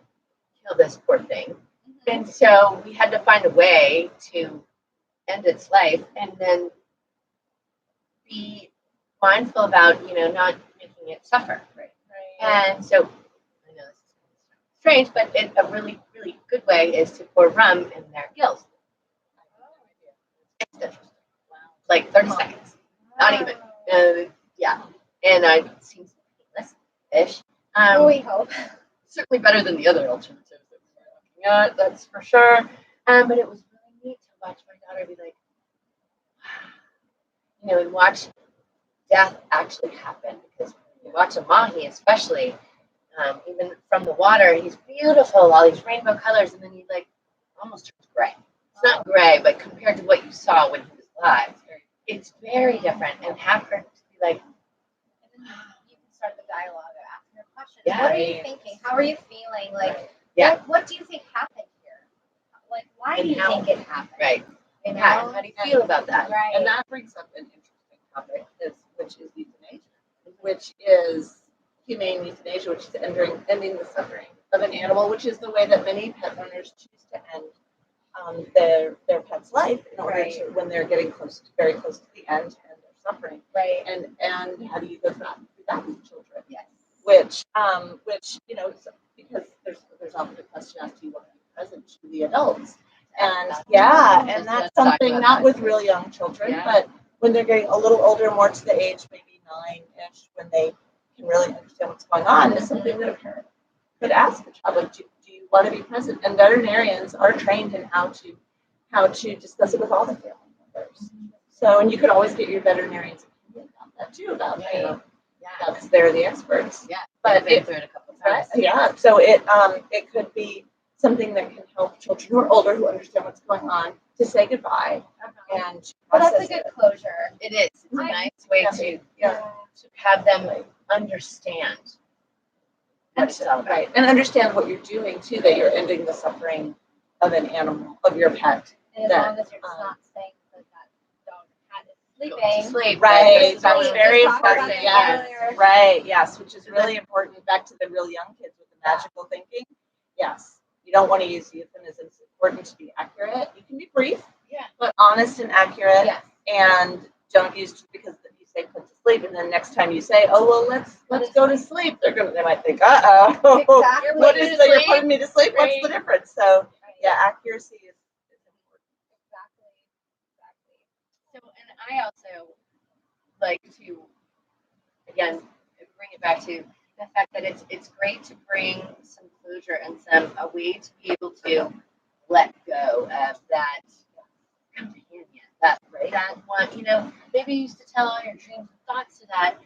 kill this poor thing. And so we had to find a way to end its life and then be mindful about, you know, not making it suffer. Right. And so I know this is strange, but a really, really good way is to pour rum in their gills. It's interesting. Like 30 seconds. Not even. Yeah. And I've seen some painless fish. We hope. Certainly better than the other alternatives that we were looking at, that's for sure. But it was really neat to watch my daughter be like, you know, and watch death actually happen. Because when you watch a mahi, especially, even from the water, he's beautiful, all these rainbow colors, and then he like almost turns gray. It's not gray, but compared to what you saw when he was alive, it's very different. And have her to be like, And then you can start the dialogue of asking her questions. Yeah. What are you thinking? How are you feeling? Like, yeah, what do you think happened here? Like, why do And you how- think it happened? right. You know? Yeah, how do you feel about that? Right. And that brings up an interesting topic, which is euthanasia, which is humane euthanasia, which is ending the suffering of an animal, which is the way that many pet owners choose to end their pet's life in order Right. to, when they're getting very close to the end and they're suffering. Right. And how do you go through that with children? Yes. Which you know, because there's often a question as to you want to be present to the adults. And and that's something not with real young children, but when they're getting a little older, more to the age maybe 9-ish, when they can really understand what's going on, is something that a parent could ask the child, like, do you want to be present? And veterinarians are trained in how to discuss it with all the family members. So, and you could always get your veterinarian's opinion about that too, about you know, because they're the experts. Yeah, But I've been through it a couple times. Yeah, so it could be something that can help children who are older who understand what's going on to say goodbye and Well, that's a process good it. closure. It is. It's a nice way to Yeah. have them understand what it's all about. Right, and understand what you're doing too, that you're ending the suffering of an animal, of your pet. And as That, long as you're just not saying that dog cat is Go to sleeping. sleep. Right, That's that's really very Just talked about important. that Yes, earlier. right, yes, which is really important. Back to the real young kids with the magical thinking. Yes, you don't want to use euphemisms. It's important to be accurate. You can be brief, but honest and accurate. Yes. And don't use just because you say put to sleep, and then next time you say, oh well, let's go to sleep. They might think, Exactly. what is that? You're putting me to sleep. What's Right. the difference? So yeah, accuracy is important. Exactly. So, and I also like to, again, bring it back to the fact that it's great to bring some closure and a way to be able to let go of that companion, that one, you know, maybe you used to tell all your dreams and thoughts to that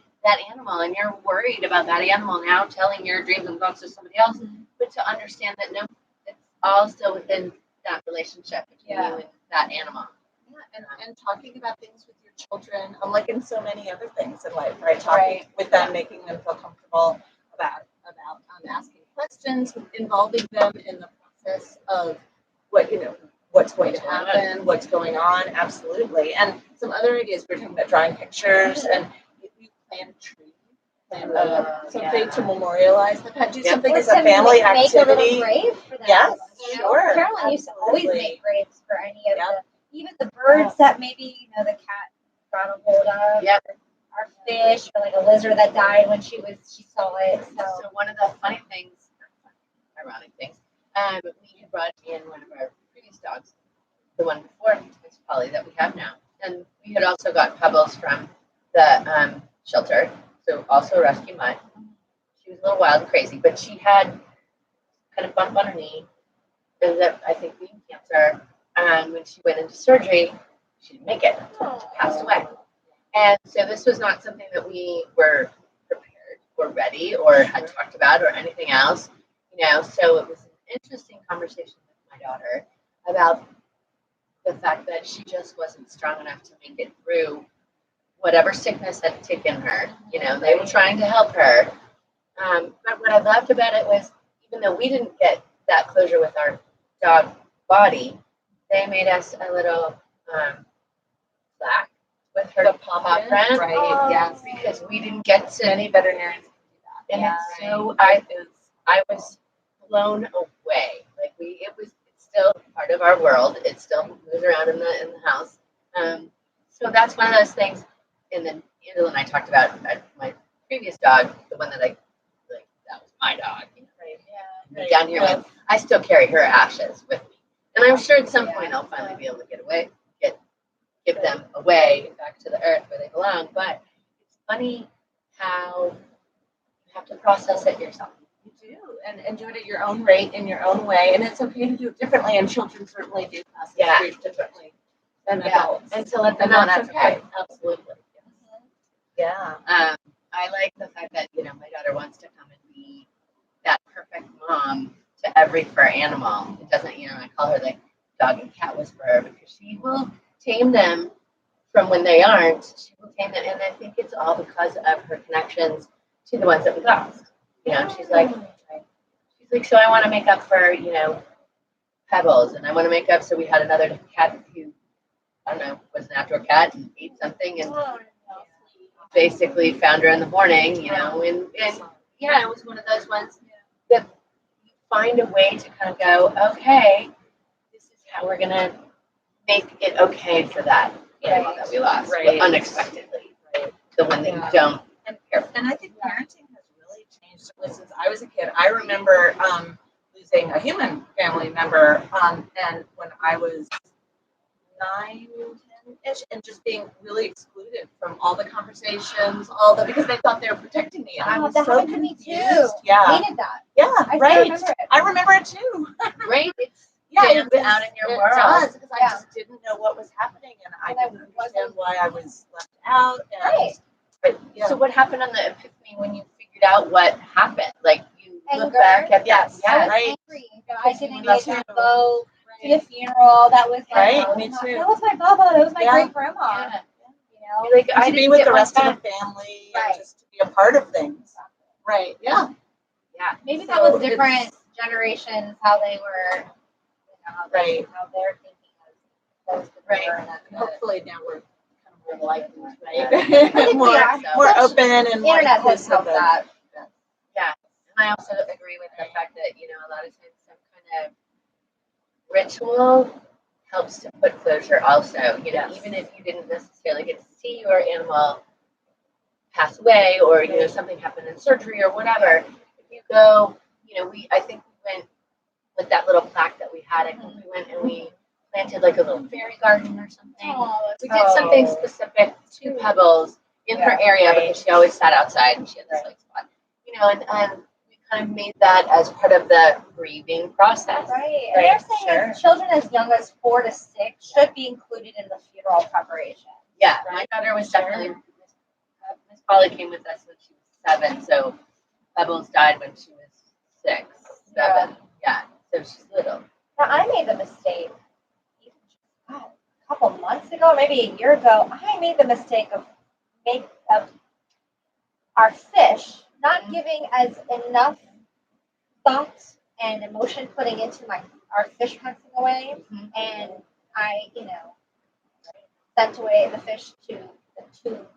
animal, and you're worried about that animal now telling your dreams and thoughts to somebody else, but to understand that no, it's all still within that relationship between you and that animal. Yeah, and talking about things with your children, unlike in so many other things in life, right? Talking with them, making them feel comfortable about asking questions, involving them in the process of what's going to happen, what's going on, absolutely. And some other ideas, we're talking about drawing pictures, and you plan a tree, something to memorialize the pet, do something as a family Make a little activity. grave for them. Yes, You know, sure, Carolyn used to always absolutely. make graves for any of even the birds that maybe, the cat got a hold of. Yep. Our fish, or like a lizard that died when she saw it. So one of the funny things, ironic things, we had brought in one of our previous dogs, the one before Miss Polly that we have now, and we had also got Pebbles from the shelter, so also a rescue mutt. She was a little wild and crazy, but she had kind of bump on her knee, ended up, I think, being cancer. When she went into surgery, she didn't make it. She passed away. And so this was not something that we were prepared or ready or had talked about or anything else, So it was an interesting conversation with my daughter about the fact that she just wasn't strong enough to make it through whatever sickness had taken her. You know, they were trying to help her. But what I loved about it was, even though we didn't get that closure with our dog Body, they made us a little plaque with her paw print. Right. Oh. Yes. Because we didn't get to. Many veterinarians can do that. And Yeah. so I was blown away. Like it's still part of our world. It still moves around in the house. So that's one of those things. And then Angela and I talked about my previous dog, the one that that was my dog. You know, Right. down here, with, I still carry her ashes with me, and I'm sure at some point I'll finally be able to get them away back to the earth where they belong. But it's funny how you have to process it yourself. You do, and do it at your own rate, in your own way, and it's okay to do it differently. And children certainly do process grief differently than adults. And to let them know that's okay. Absolutely. Yeah. I like the fact that my daughter wants to come and be that perfect mom to every fur animal. It doesn't, I call her the dog and cat whisperer, because she will tame them from when they aren't. She will tame them, and I think it's all because of her connections to the ones that we lost. She's like, so I want to make up for, Pebbles, and I want to make up. So we had another cat who, I don't know, was an outdoor cat and ate something, and basically found her in the morning, and yeah, it was one of those ones that you find a way to kind of go, okay, this is how we're gonna make it okay for that animal that we lost unexpectedly, the one that you don't care for. And I think parenting has really changed since I was a kid. I remember losing a human family member, and when I was 9, 10-ish, and just being really excluded from all the conversations, because they thought they were protecting me. And I was that so happened to me too. confused. Yeah. Hated that. Yeah, I right. remember it. I remember it too. Right? It's Yeah, been out in your world. It does, because I Yeah. just didn't know what was happening, and I And I didn't understand why I was left out. And, Right. But, yeah. So what happened on the epiphany when you figured out what happened? Like, you look Anger. back at that. Yes. I was Right. angry that I didn't Me get too. to go to the funeral. That was like, Right, oh, me too. That was my Baba. That was my Yeah. great grandma. Yeah. You know, Like, And I to be didn't with get the my rest of time. the family, Right. and just to be a part of things. Right. Yeah. Yeah. maybe So that was it's- different generations how they were, how they're thinking as opposed to Right. Hopefully now we're kind of more enlightened, right? think more, we are. more open and more Internet has inclusive. helped that. Yeah. And I also agree with the fact that, a lot of times some kind of ritual helps to put closure also. Yes. Even if you didn't necessarily get to see your animal pass away, or, something happened in surgery or whatever, if you go, I think we went with that little plaque that we had. I think we went and we planted like a little fairy garden or something. We did something specific to Pebbles in her area, because she always sat outside and she had this like spot, and we kind of made that as part of the grieving process. Right. And they're saying children as young as 4 to 6 should be included in the funeral preparation. Yeah, my daughter was definitely. Miss Polly came with us when she was 7, so Pebbles died when she was 6, 7. Yeah, so she's little. Now, I made the mistake a couple months ago, maybe a year ago. I made the mistake of our fish not giving as enough thought and emotion putting into our fish passing away, and I, sent away the fish to the tube.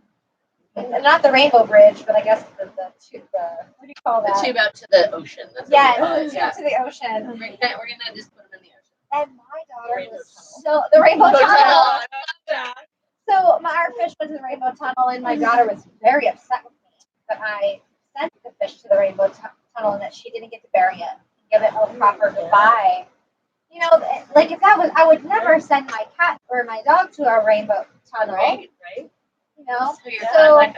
And not the Rainbow Bridge, but I guess the tube. What do you call that? The tube out to the ocean. That's what we call it. Yeah, to the ocean. We're gonna just put them in the ocean. And my daughter was the Rainbow Tunnel. So our fish was in the Rainbow Tunnel, and my daughter was very upset with me that I sent the fish to the Rainbow Tunnel and that she didn't get to bury it, give it a proper goodbye. Like if that was, I would never send my cat or my dog to a Rainbow Tunnel. Right. So you're kind of like,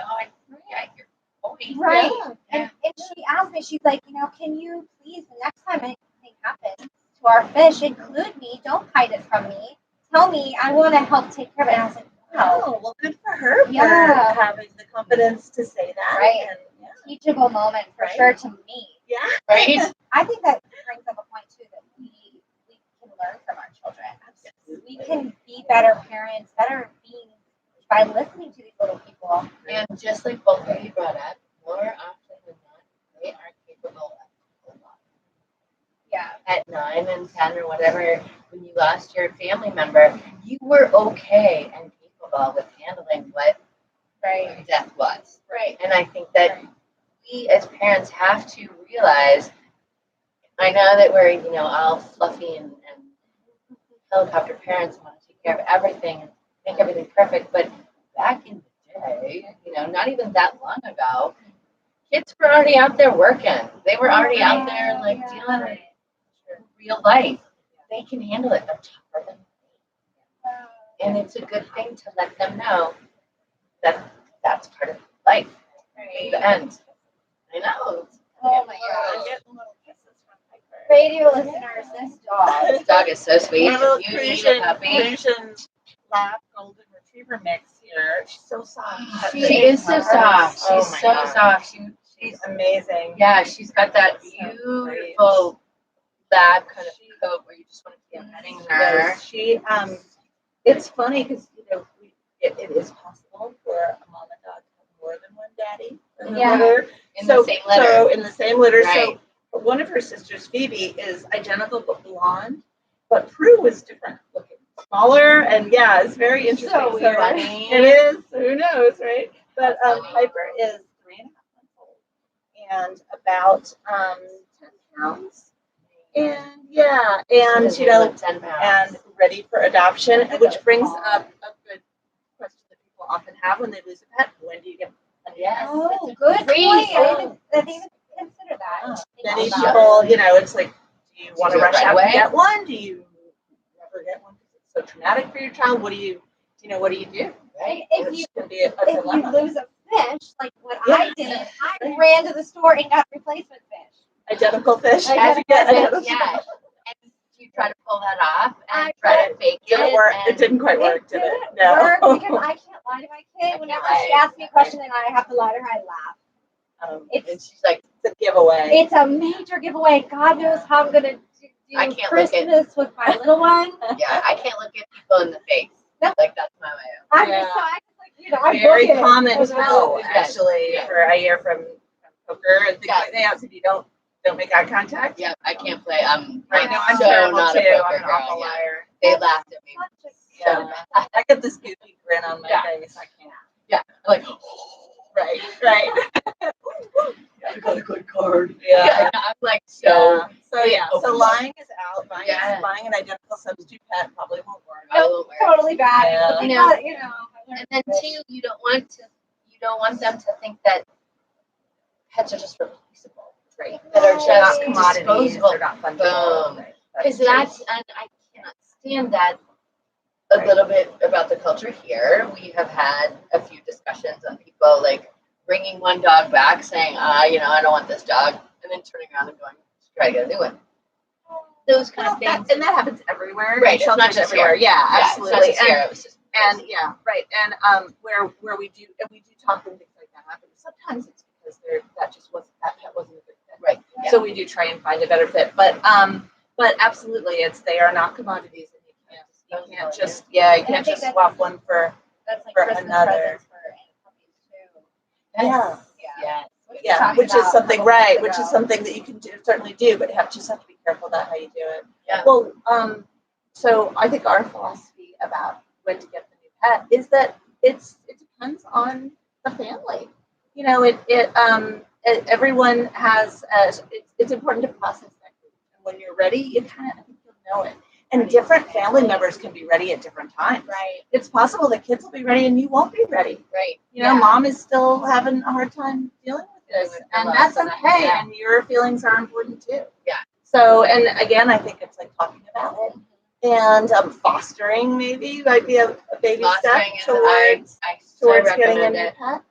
you're holding. right. Yeah. And she asked me, she's like, can you please, the next time anything happens to our fish, include me. Don't hide it from me. Tell me, I want to help take care of it. And I was like, wow. Oh, well, good for her for having the confidence to say that. Right. And, Teachable moment for sure to me. Yeah. Right. I think that brings up a point too that we can learn from our children. We can better parents, better beings by listening to these little people. And just like both of you brought up, more often than not, they are capable of a lot. Yeah. At 9 and 10 or whatever, when you lost your family member, you were okay and capable with handling what death was. Right. And I think that we as parents have to realize, I know that we're, all fluffy and helicopter parents want to take care of everything and make everything perfect, but back in the day, not even that long ago, kids were already out there working. They were already out there dealing with real life. They can handle it. They're tougher than me. And it's a good thing to let them know that that's part of life. Right. The end. I know. Oh my I'm gosh. getting little kisses from Piper. Radio listeners, this dog Is so sweet. My little You need a puppy. Prussian lab golden retriever mix here. She's so soft. She is so soft. Oh She's my so gosh. soft. She's amazing. Yeah, she's got that beautiful lab kind of coat where you just want to keep petting her. She it's funny because it is possible for a mom and dog to have more than one daddy in the litter. In the same litter. So in the same litter. Right. So one of her sisters, Phoebe, is identical but blonde, but Prue was different looking, smaller, and it's very interesting. So weird. It is. Who knows, right? But Piper is 3.5 months old and about 10 pounds. And and 10 pounds. and ready for adoption, which brings up a good question that people often have when they lose a pet. When do you get a pet? Yes. Oh, good point. I didn't even consider that. Many people, it's like, do you want to rush out away? and get one? Do you never get one because it's so traumatic for your child? What do you do? Right. If Which you can be a if you dilemma. lose a fish, like what I did, I ran to the store and got replacement fish. Identical fish. Identical Identical Yeah. And you try to pull that off and try tried. to fake it. Didn't work. and- It didn't quite work, did it? didn't No. work because I can't lie to my kid. Whenever she asks me a question and I have to lie to her, I laugh. And she's like, It's a giveaway. It's a major giveaway. God knows how I'm gonna do I can't look at- Christmas with my little one. yeah, I can't look at people in the face. No. Like, that's my way. I'm Yeah. just so I just I'm Very booking it. common Those are tell, really- actually, Yeah. for I hear from poker and things Yeah. like that. If you don't make eye contact. Yeah, I can't play. I know I'm so terrible not too. a poker I'm an girl. awful Yeah. liar. They laughed at me. Such a- So Yeah. I get this goofy grin on my face. I can't. yeah, I'm like, Right. I got a good card. Yeah. I'm like, so. So lying is out. Buying an identical substitute pet probably won't work. Nope. Totally bad. Yeah. You know, I learned And then this. two, you don't want them to think that pets are just replaceable, Right. that are They're not just commodities. disposable. They're not fungible. Boom. Right. Because and I cannot stand that a little bit about the culture here. We have had a few discussions on people like bringing one dog back saying, I don't want this dog, and then turning around and going, try to get a new one. Those kind of things. And that happens everywhere. Right, it's not Shelters just everywhere. here. Yeah, Yeah, it's absolutely. not just here, it was just And right. And where we do talk and things like that happen. Sometimes it's because that pet wasn't a good fit. right. Yeah. So we do try and find a better fit. But absolutely, they are not commodities, and you can't just And I you can't think just swap one for That's like for Christmas another. presents for puppies too. Yes. Yeah. Yeah. Talked which is about something a couple right, weeks which is ago. something that you can certainly do, but just have to be careful about how you do it. Yeah. Well, so I think our philosophy about when to get the new pet is that it depends on the family. Everyone has it's important to process that grief. And when you're ready, I think you'll know it. And different family members can be ready at different times. Right. It's possible the kids will be ready and you won't be ready. Right. Mom is still having a hard time dealing with this, With and the that's loss, okay. yeah. And your feelings are important too. Yeah. So, and again, I think it's like talking about it, and fostering maybe might be a baby step Fostering is, towards I still getting a recommend new it. pet.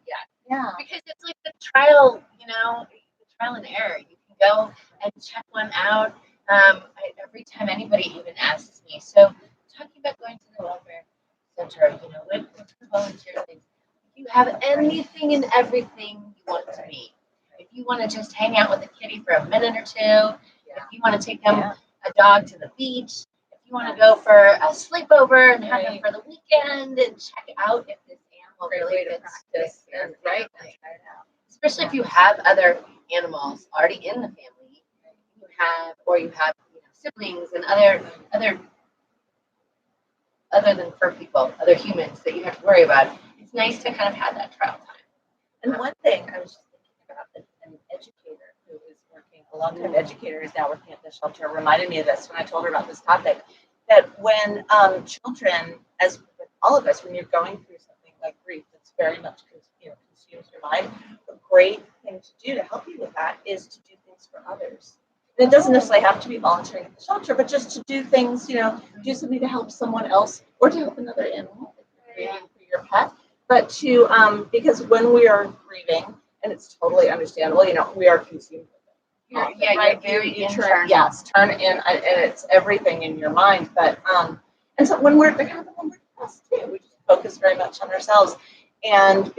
Yeah. Because it's like the trial, the trial and error. You can go and check one out. Every time anybody even asks me, so talking about going to the welfare center, with the volunteer things, you have anything and everything you want to meet. If you want to just hang out with a kitty for a minute or two, if you want to take them a dog to the beach, if you want to go for a sleepover over and have them for the weekend and check out if this animal really fits this right. Especially if you have other animals already in the family, you have siblings and other than fur people, other humans that you have to worry about. It's nice to kind of have that trial time. And one thing I was just thinking about, an educator who is working, a long-time educator is now working at the shelter, reminded me of this when I told her about this topic, that when children, as with all of us, when you're going through something like grief that's very much consumes your mind, a great thing to do to help you with that is to do things for others. And it doesn't necessarily have to be volunteering at the shelter, but just to do things, do something to help someone else or to help another animal, for your pet. But to, because when we are grieving, and it's totally understandable, we are consumed with it. You're very internal. Turn in, and it's everything in your mind. But, and so when we're depressed too, we just focus very much on ourselves and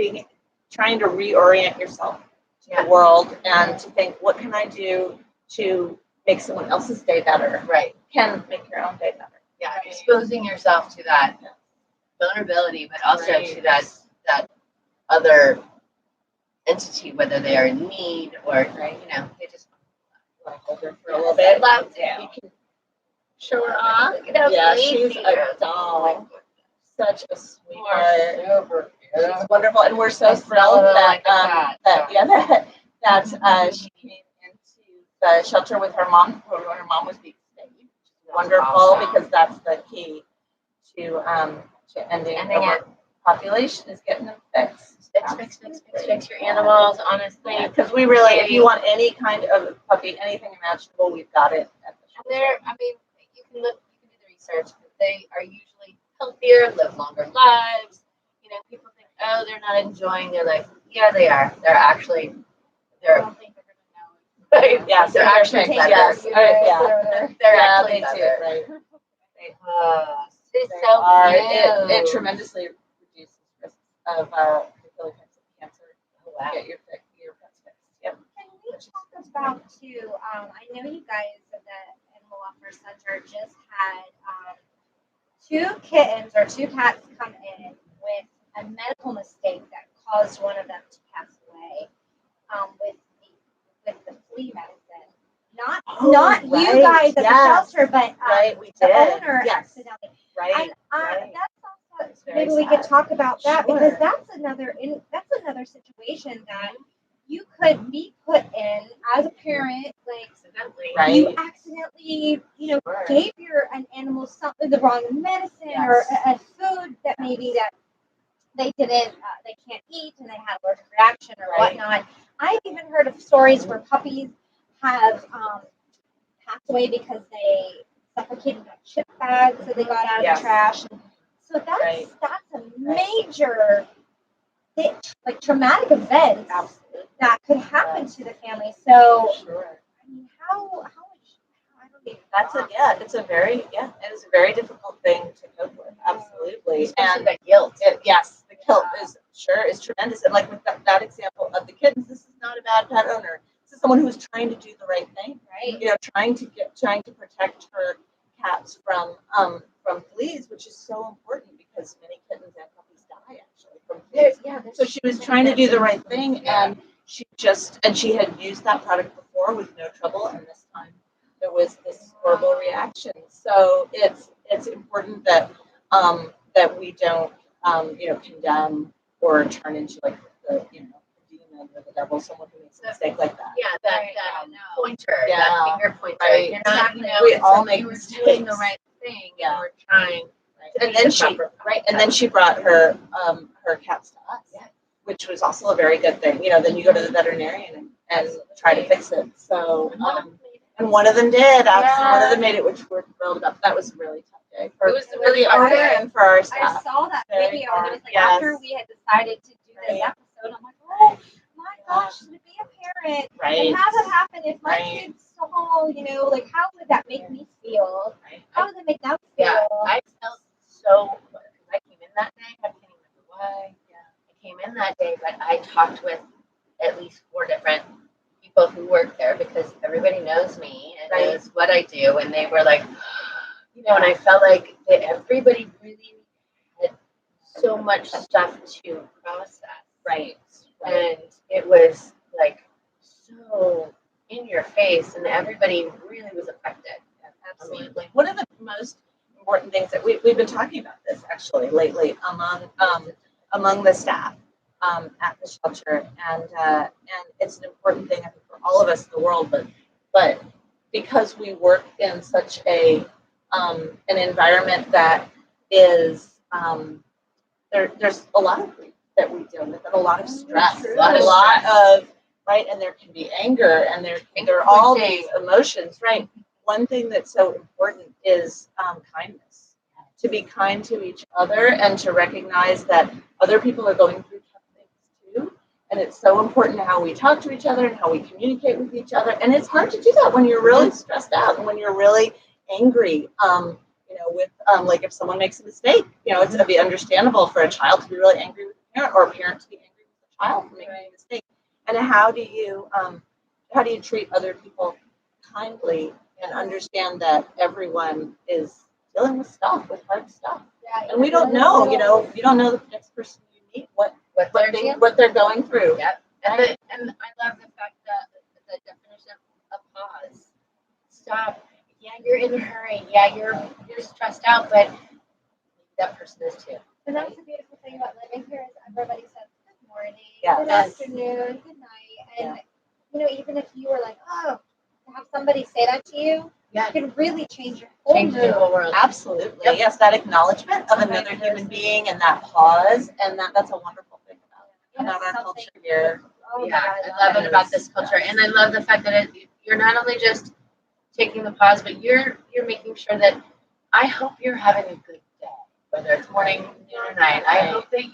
trying to reorient yourself to the world and to think, what can I do to make someone else's day better? Right. Can make your own day better. Yeah, exposing yourself to that vulnerability, but also to that other entity, whether they are in need or they just want to hold her for a little bit. Love to. You can show her off. She's a doll. Such a sweetheart. She's wonderful, and we're so thrilled that she came into the shelter with her mom when her mom was being stayed. Wonderful, because that's the key to ending population is getting them fixed. Fix your animals, honestly. Because we really, if you want any kind of puppy, anything imaginable, we've got it at the shelter. You can do the research, but they are usually healthier, live longer lives. People think, oh, they're not enjoying their life. Yeah, they are. I don't think they're going to know. Right? Yes, they're actually better. Yes. They're actually better. Right. It's so cute. It tremendously reduces risk of particular types of cancer. Oh, wow. Get your pets fixed. Yep. Can we talk about too? I know you guys at the Animal Welfare Center just had 2 kittens or 2 cats come in with a medical mistake that caused one of them to pass away with the flea medicine. Not you guys at the shelter, but the owner accidentally. Right. That's also maybe we could talk about that because that's another situation that you could be put in as a parent, you accidentally, gave an animal something, the wrong medicine or a food that maybe that they didn't, they can't eat and they had an allergic reaction or whatnot. I've even heard of stories where puppies have passed away because they suffocated in a chip bag, so they got out of the trash. And so that's a major, traumatic event that could happen to the family. So, how much? I don't even. It's a very difficult thing to cope with. Absolutely. Especially the guilt. The guilt is tremendous. And like with that example of the kittens, this is not a bad pet owner. This is someone who's trying to do the right thing, right? Trying to protect her cats from fleas, which is so important because many kittens and puppies die actually from fleas. So she was trying to do the right thing, and she had used that product before with no trouble, and this time there was this horrible reaction. So it's important that we don't condemn or turn into the demon or the devil, someone who makes a mistake like that. Yeah, that pointer, that finger pointer. Right. You're not, we all make mistakes. Doing the right thing. Yeah. And we're trying. And then she brought her cats to us, which was also a very good thing. Then you go to the veterinarian and try to fix it. So and one of them did. One of them made it, which we're thrilled about. That was a really tough day. It was really hard and for our staff. I saw that video, and it was after we had decided to do this episode. I'm like, oh my gosh, to be a parent and have it happen. If my kids saw, how would that make me feel? How does it make them feel? Yeah, I felt so. I came in that day. I can't even remember why. I came in that day, but I talked with at least 4 different people who work there because everybody knows me and knows what I do, and they were like, and I felt like that everybody really had so much stuff to process. Right. And it was like so in your face, and everybody really was affected. Absolutely. One of the most important things that we've been talking about this actually lately among the staff at the shelter, and it's an important thing I think for all of us in the world, but because we work in such an environment that is there's a lot of grief that we deal with, and a lot of stress, a lot of right, and there can be anger, and there are all these emotions, right? One thing that's so important is kindness. To be kind to each other and to recognize that other people are going through tough things too. And it's so important how we talk to each other and how we communicate with each other. And it's hard to do that when you're really stressed out and when you're really angry. With like if someone makes a mistake, it's going to be understandable for a child to be really angry with a parent, or a parent to be angry with a child for making a mistake. And how do you treat other people kindly and understand that everyone is dealing with hard stuff. Yeah, and we don't know, you don't know the next person you meet, what they're going through. Yep. And I love the fact that the definition of pause. Stop. Yeah, you're in a hurry. Yeah, you're stressed out, but that person is too. And that's the beautiful thing about living here is everybody says good morning, Yes. good afternoon, good night. And even if you were like, oh, to have somebody say that to you, it can really change your whole mood. Your whole world. Absolutely. Yep. Yes, that acknowledgement of another human being and that pause, and that's a wonderful thing about our culture here. I love it about this culture, and I love the fact that you're not only just taking the pause, but you're making sure that I hope you're having a good day, whether it's morning, noon, or night. I hope that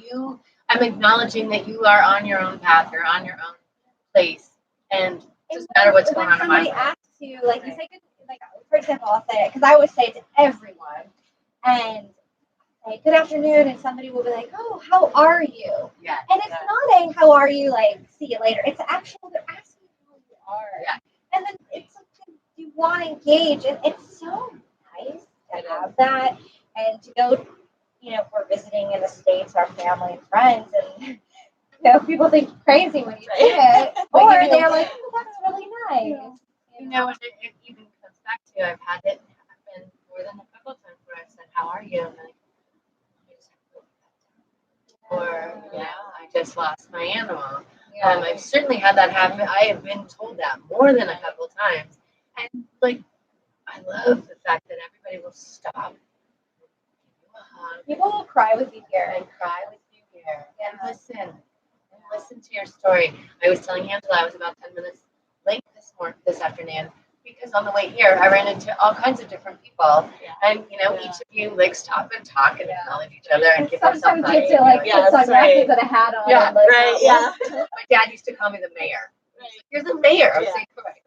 I'm acknowledging that you are on your own path, you're on your own place, and it doesn't matter what's going on in my life. When somebody asks you, like you say, for example, I'll say it because I always say it to everyone, and say good afternoon, and somebody will be like, oh, how are you? Yeah. And it's not a how are you, like see you later. It's actually they're asking how you are. Yeah. And then it's something you want to engage, and it's so nice to have that, and to go, if we're visiting in the States, our family and friends, and people think you're crazy when you do it, or they're like, oh, that's really nice. It even comes back to I've had it happen more than a couple of times where I've said, how are you? And they're like, I just have to go back down. Or, I just lost my animal. I've certainly had that happen. I have been told that more than a couple of times. And I love the fact that everybody will stop, give you a hug. People will cry with you here. And cry with you here. And listen to your story. I was telling Angela I was about 10 minutes late this afternoon because on the way here I ran into all kinds of different people, and each of you stop and talk and acknowledge each other and give yourself sometimes you feel like put sunglasses and a hat on. Yeah, and like, right. Yeah. My dad used to call me the mayor. Right. You're the mayor. I was like, right.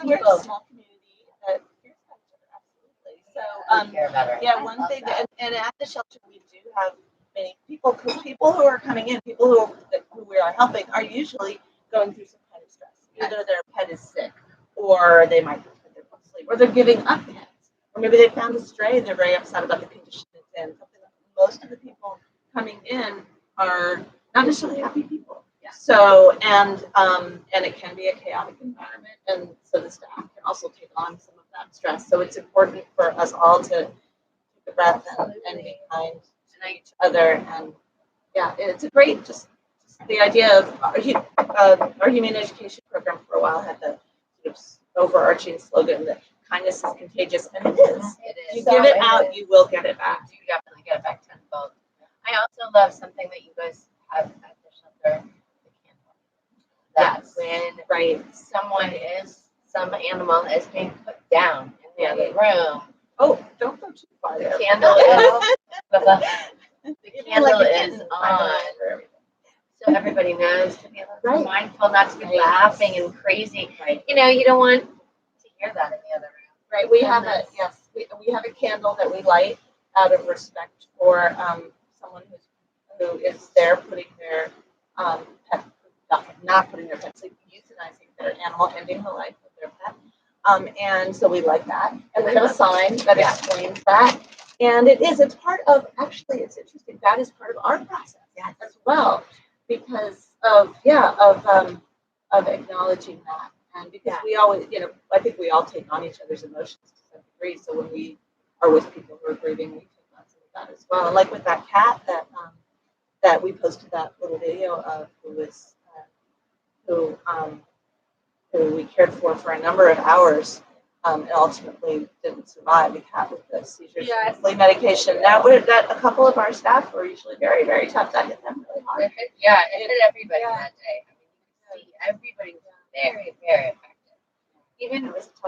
We're a small community that cares about each other, absolutely. So, care about her. One thing and at the shelter we do have many people who are coming in, people who we are helping are usually going through some kind of stress. Either their pet is sick, or they might have their pet asleep, or they're giving up pets, or maybe they found a stray and they're very upset about the condition it's in. Something like most of the people coming in are not necessarily happy people. Yeah. So and it can be a chaotic environment, and so the staff can also take on some of that stress. So it's important for us all to take a breath and be kind to each other. And it's a great just the idea of our humane education program for a while had the sort of overarching slogan that kindness is contagious, and it is. It is. You give it out, you will get it back. You definitely get it back tenfold. I also love something that you guys have at the shelter, the candle. That's when some animal is being put down in the other room. Oh, don't go too far there. The candle is on. So everybody knows to be a little mindful, not to be laughing and crazy. Right. You don't want to hear that in the other room. Right. We have we have a candle that we light out of respect for someone who is there putting their pet, not putting their pet, like euthanizing their animal, ending the life of their pet. And so we like that. And we have a sign that explains that. And it's part of, actually, it's interesting, that is part of our process as well, because of acknowledging that. And because we always, I think we all take on each other's emotions to some degree. So when we are with people who are grieving, we take on some of that as well. And like with that cat that we posted that little video of, who we cared for a number of hours, and ultimately didn't survive. The cat with the seizures and flea medication. That a couple of our staff were usually very, very tough. That hit them really hard. It hit everybody that day. I mean, you could see everybody was very, very affected.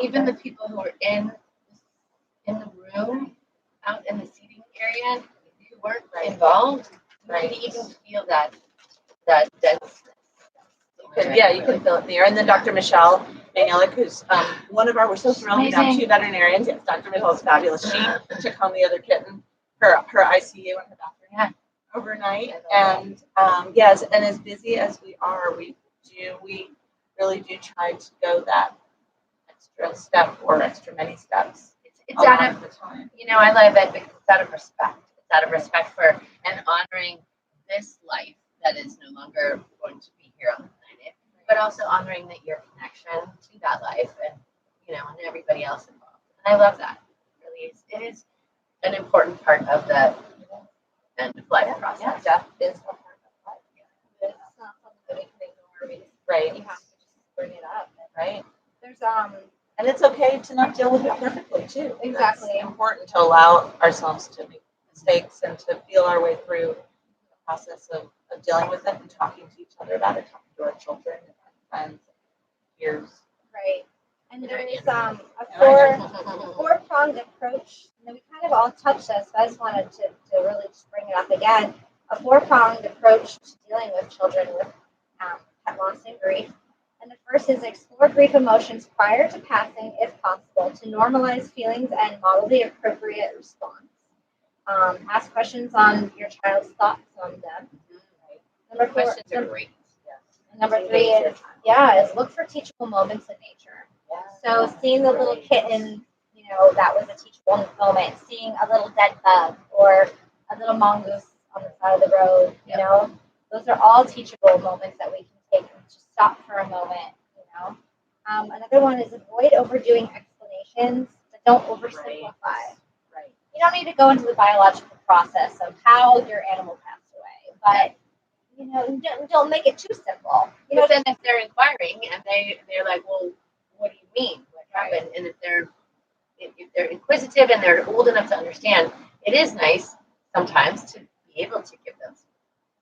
Even the people who were in the room, out in the seating area, who weren't involved, you could even feel that denseness. You can feel it in the air. And then Dr. Michelle Manilik, who's we're so thrilled we have two veterinarians. Yes, Dr. Michelle's fabulous. She took home the other kitten, her ICU and her bathroom overnight. And and as busy as we are, we really do try to go that extra step or extra many steps. It's out of the time. I love it because it's out of respect. It's out of respect for and honoring this life that is no longer going to be here on the planet, but also honoring that your connection to that life and and everybody else involved. And I love that. It is an important part of the end of life process. Death is a part of life. It's not something that we can ignore. Right. You have to just bring it up. Right. There's and it's okay to not deal with it perfectly too. Exactly. It's important to allow ourselves to make mistakes and to feel our way through the process of dealing with it and talking to each other about it, talking to our children and our friends, peers. Right. And there is a four-pronged approach. And we kind of all touched this, but I just wanted to really just bring it up again. A four-pronged approach to dealing with children with pet loss and grief. And the first is explore grief emotions prior to passing, if possible, to normalize feelings and model the appropriate response. Ask questions on your child's thoughts on them. Number four, Questions are great. Number three is look for teachable moments in nature. So seeing the little kitten, that was a teachable moment. Seeing a little dead bug or a little mongoose on the side of the road, those are all teachable moments that we can take and just stop for a moment, Another one is avoid overdoing explanations, but don't oversimplify. Right. You don't need to go into the biological process of how your animal passed away, but don't make it too simple. But then if they're inquiring and they're like, well, what do you mean? What happened? And if they're inquisitive and they're old enough to understand, it is nice sometimes to be able to give them some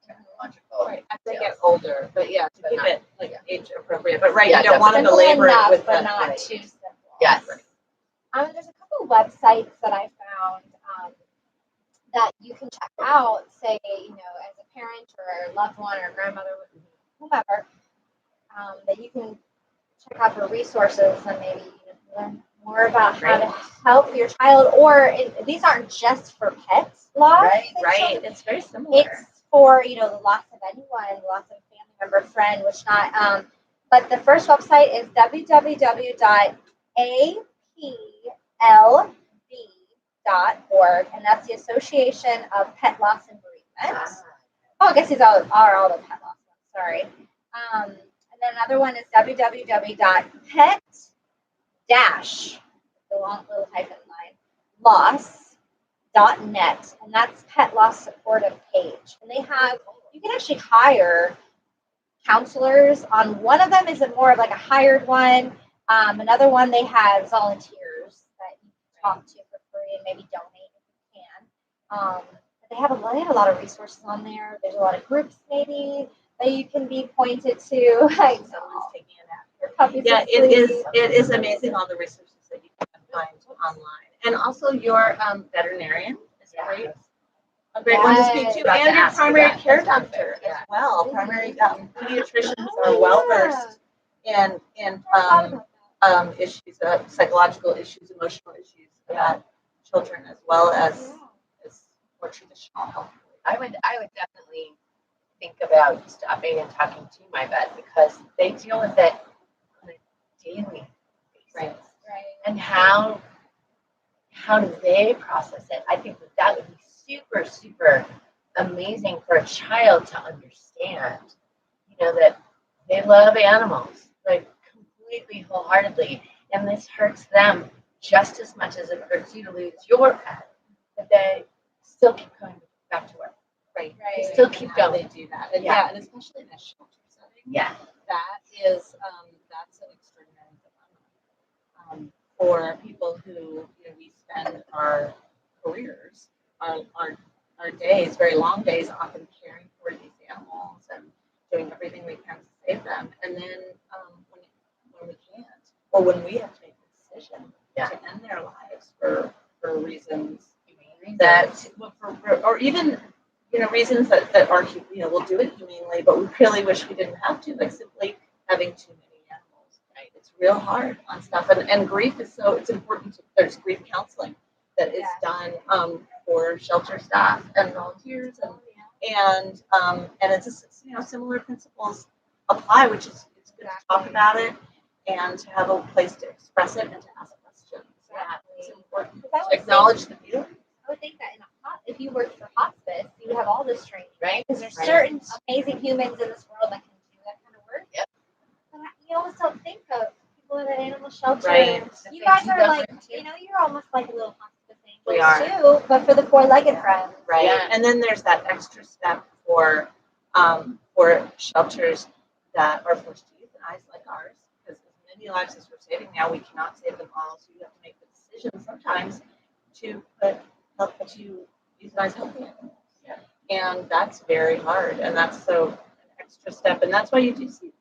technological as they get older. But to keep it age appropriate. But you don't want to belabor it with but not too simple. Yes. There's a couple of websites that I found that you can check out, say, as a parent or a loved one or a grandmother, whomever, that you can check out for resources and maybe learn more about how to help your child. Or these aren't just for pets loss. Right. It's very similar. It's for, the loss of anyone, loss of a family member, friend, which not. But the first website is www.aplb.org, and that's the Association of Pet Loss and Bereavement. I guess these are all the pet loss ones, sorry. And then another one is www.pet- the long little hyphen line, loss.net, and that's pet loss supportive page. And you can actually hire counselors on one of them. Is it more of like a hired one? Another one, they have volunteers that you can talk to for free and maybe donate if you can. They have a lot of resources on there. There's a lot of groups maybe that you can be pointed to. Someone's taking a nap. It is amazing all the resources that you can find online. And also your veterinarian is great. A great one to speak to, and your primary care doctor as well. Primary pediatricians are well versed in issues, psychological issues, emotional issues about children, as well as more traditional health. I would definitely think about stopping and talking to my vet because they deal with it on a daily basis. Right. And how how do they process it? I think that would be super, super amazing for a child to understand, that they love animals, like completely wholeheartedly, and this hurts them just as much as it hurts you to lose your pet, but they still keep going back to work. Right. They still keep going. They do that. And and especially in a shelter setting. Yeah. That is, that's an extraordinary phenomenon. For people who, we spend our careers, our days, very long days, often caring for these animals and doing everything we can to save them. And then when we can't, or when we have to make a decision to end their lives for reasons that, or even, reasons that are, we'll do it humanely, but we really wish we didn't have to, like simply having too many animals. Right? It's real hard on stuff, and grief is it's important. There's grief counseling that is done for shelter staff and volunteers, and it's just, similar principles apply, which is it's good to talk about it and to have a place to express it and to ask questions. It's important to acknowledge the feeling. I would think that if you worked for hospice, you would have all this training, right? Because there's certain amazing humans in this world that can do that kind of work. Yep. But you almost don't think of people in an animal shelter. Right. You guys are like, you're almost like a little hospice We angels too, but for the four-legged friends. Right. Yeah. And then there's that extra step for shelters that are forced to euthanize like ours, because as many lives as we're saving now, we cannot save them all. So you have to make the decision sometimes to euthanize healthy animals. Yeah. And that's very hard, and that's an extra step, and that's why you do see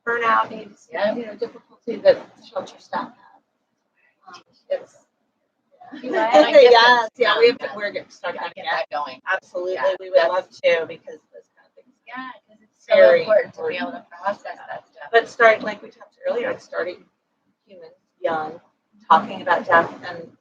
burnout and you see difficulty that shelter staff have. We're getting started to get that going. Absolutely, Yeah, we would love to, because those kind of things. Yeah, because it's so Very important to be able to process that stuff. But like we talked earlier, it's starting humans young, talking about death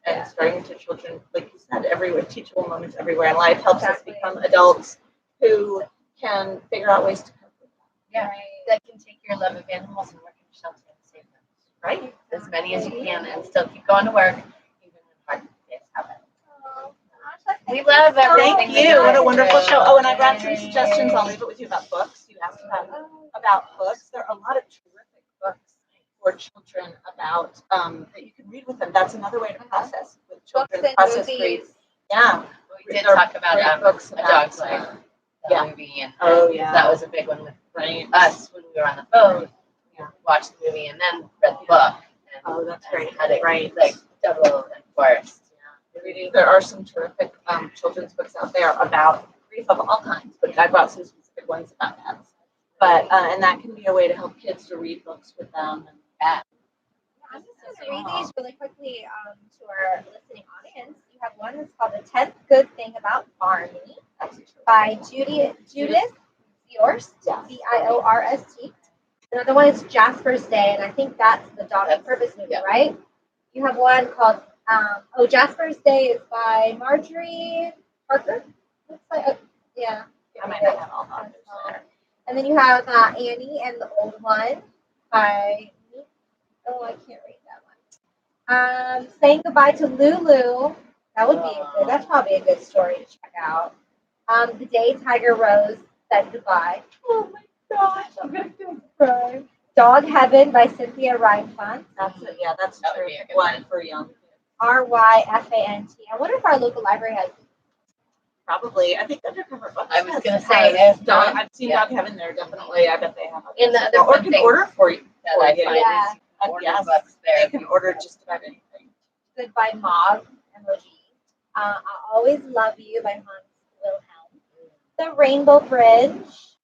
and starting to children, like you said, everywhere, teachable moments everywhere in life helps us become adults who can figure out ways to cope with that. Yeah, that can take your love of animals and work in a shelter and save them. Right? As many as you can, and still keep going to work, even when hard days happen. We love everything. Thank you. What a wonderful show. Oh, and I brought some suggestions. I'll leave it with you about books. You asked about books. There are a lot of terrific books for children about that you can read with them. That's another way to process with children. Process grief. Yeah. We did talk about books A Dog's Life, the movie, and that was a big one with us when we were on the boat. We watched the movie and then read the book. And, that's great. Had it like double enforced. There are some terrific children's books out there about grief of all kinds, but I brought some specific ones about pets. But and that can be a way to help kids to read books with them. I'm just going to read these really quickly to our listening audience. You have one that's called The 10th Good Thing About Barney by Judith Viorst, Viorst. Another one is Jasper's Day, and I think that's the Dog on Purpose movie, right? You have one called Jasper's Day is by Marjorie Parker. Looks like, I might not have all authors there. And then you have Annie and the Old One by I can't read that one. Saying Goodbye to Lulu. That's probably a good story to check out. The Day Tiger Rose Said Goodbye. Oh my gosh, I'm gonna cry. Dog Heaven by Cynthia Reinfant. That's a terrific one for young kids. Ryfant. I wonder if our local library has. Probably. I think Undercover Books. I was going to say, I've seen Dog Heaven there, definitely. I bet they have. In the other or can order for you. That I find is order books there. You can order just about anything. Good by Mauve and Rogie. I Always Love You by Hans Wilhelm. The Rainbow Bridge.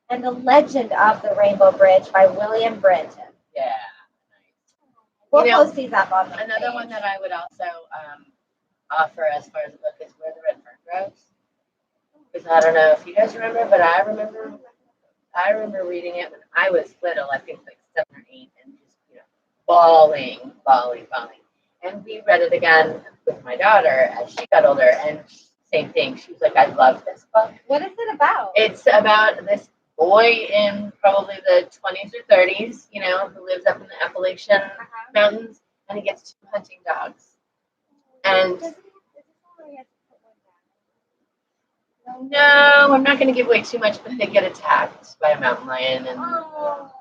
And The Legend of the Rainbow Bridge by William Brinton. Yeah. We'll post these up on the Another page. one that I would also offer as far as a book is Where the Red Fern Grows. Because I don't know if you guys remember, but I remember reading it when I was little. I think like 7 or 8, and just bawling. And we read it again with my daughter as she got older, and same thing. She was like, "I love this book." What is it about? It's about this boy in probably the 20s or 30s, who lives up in the Appalachian Mountains, and he gets 2 hunting dogs. And Does it only have to put one down? no, I'm not going to give away too much, but they get attacked by a mountain lion, and Oh.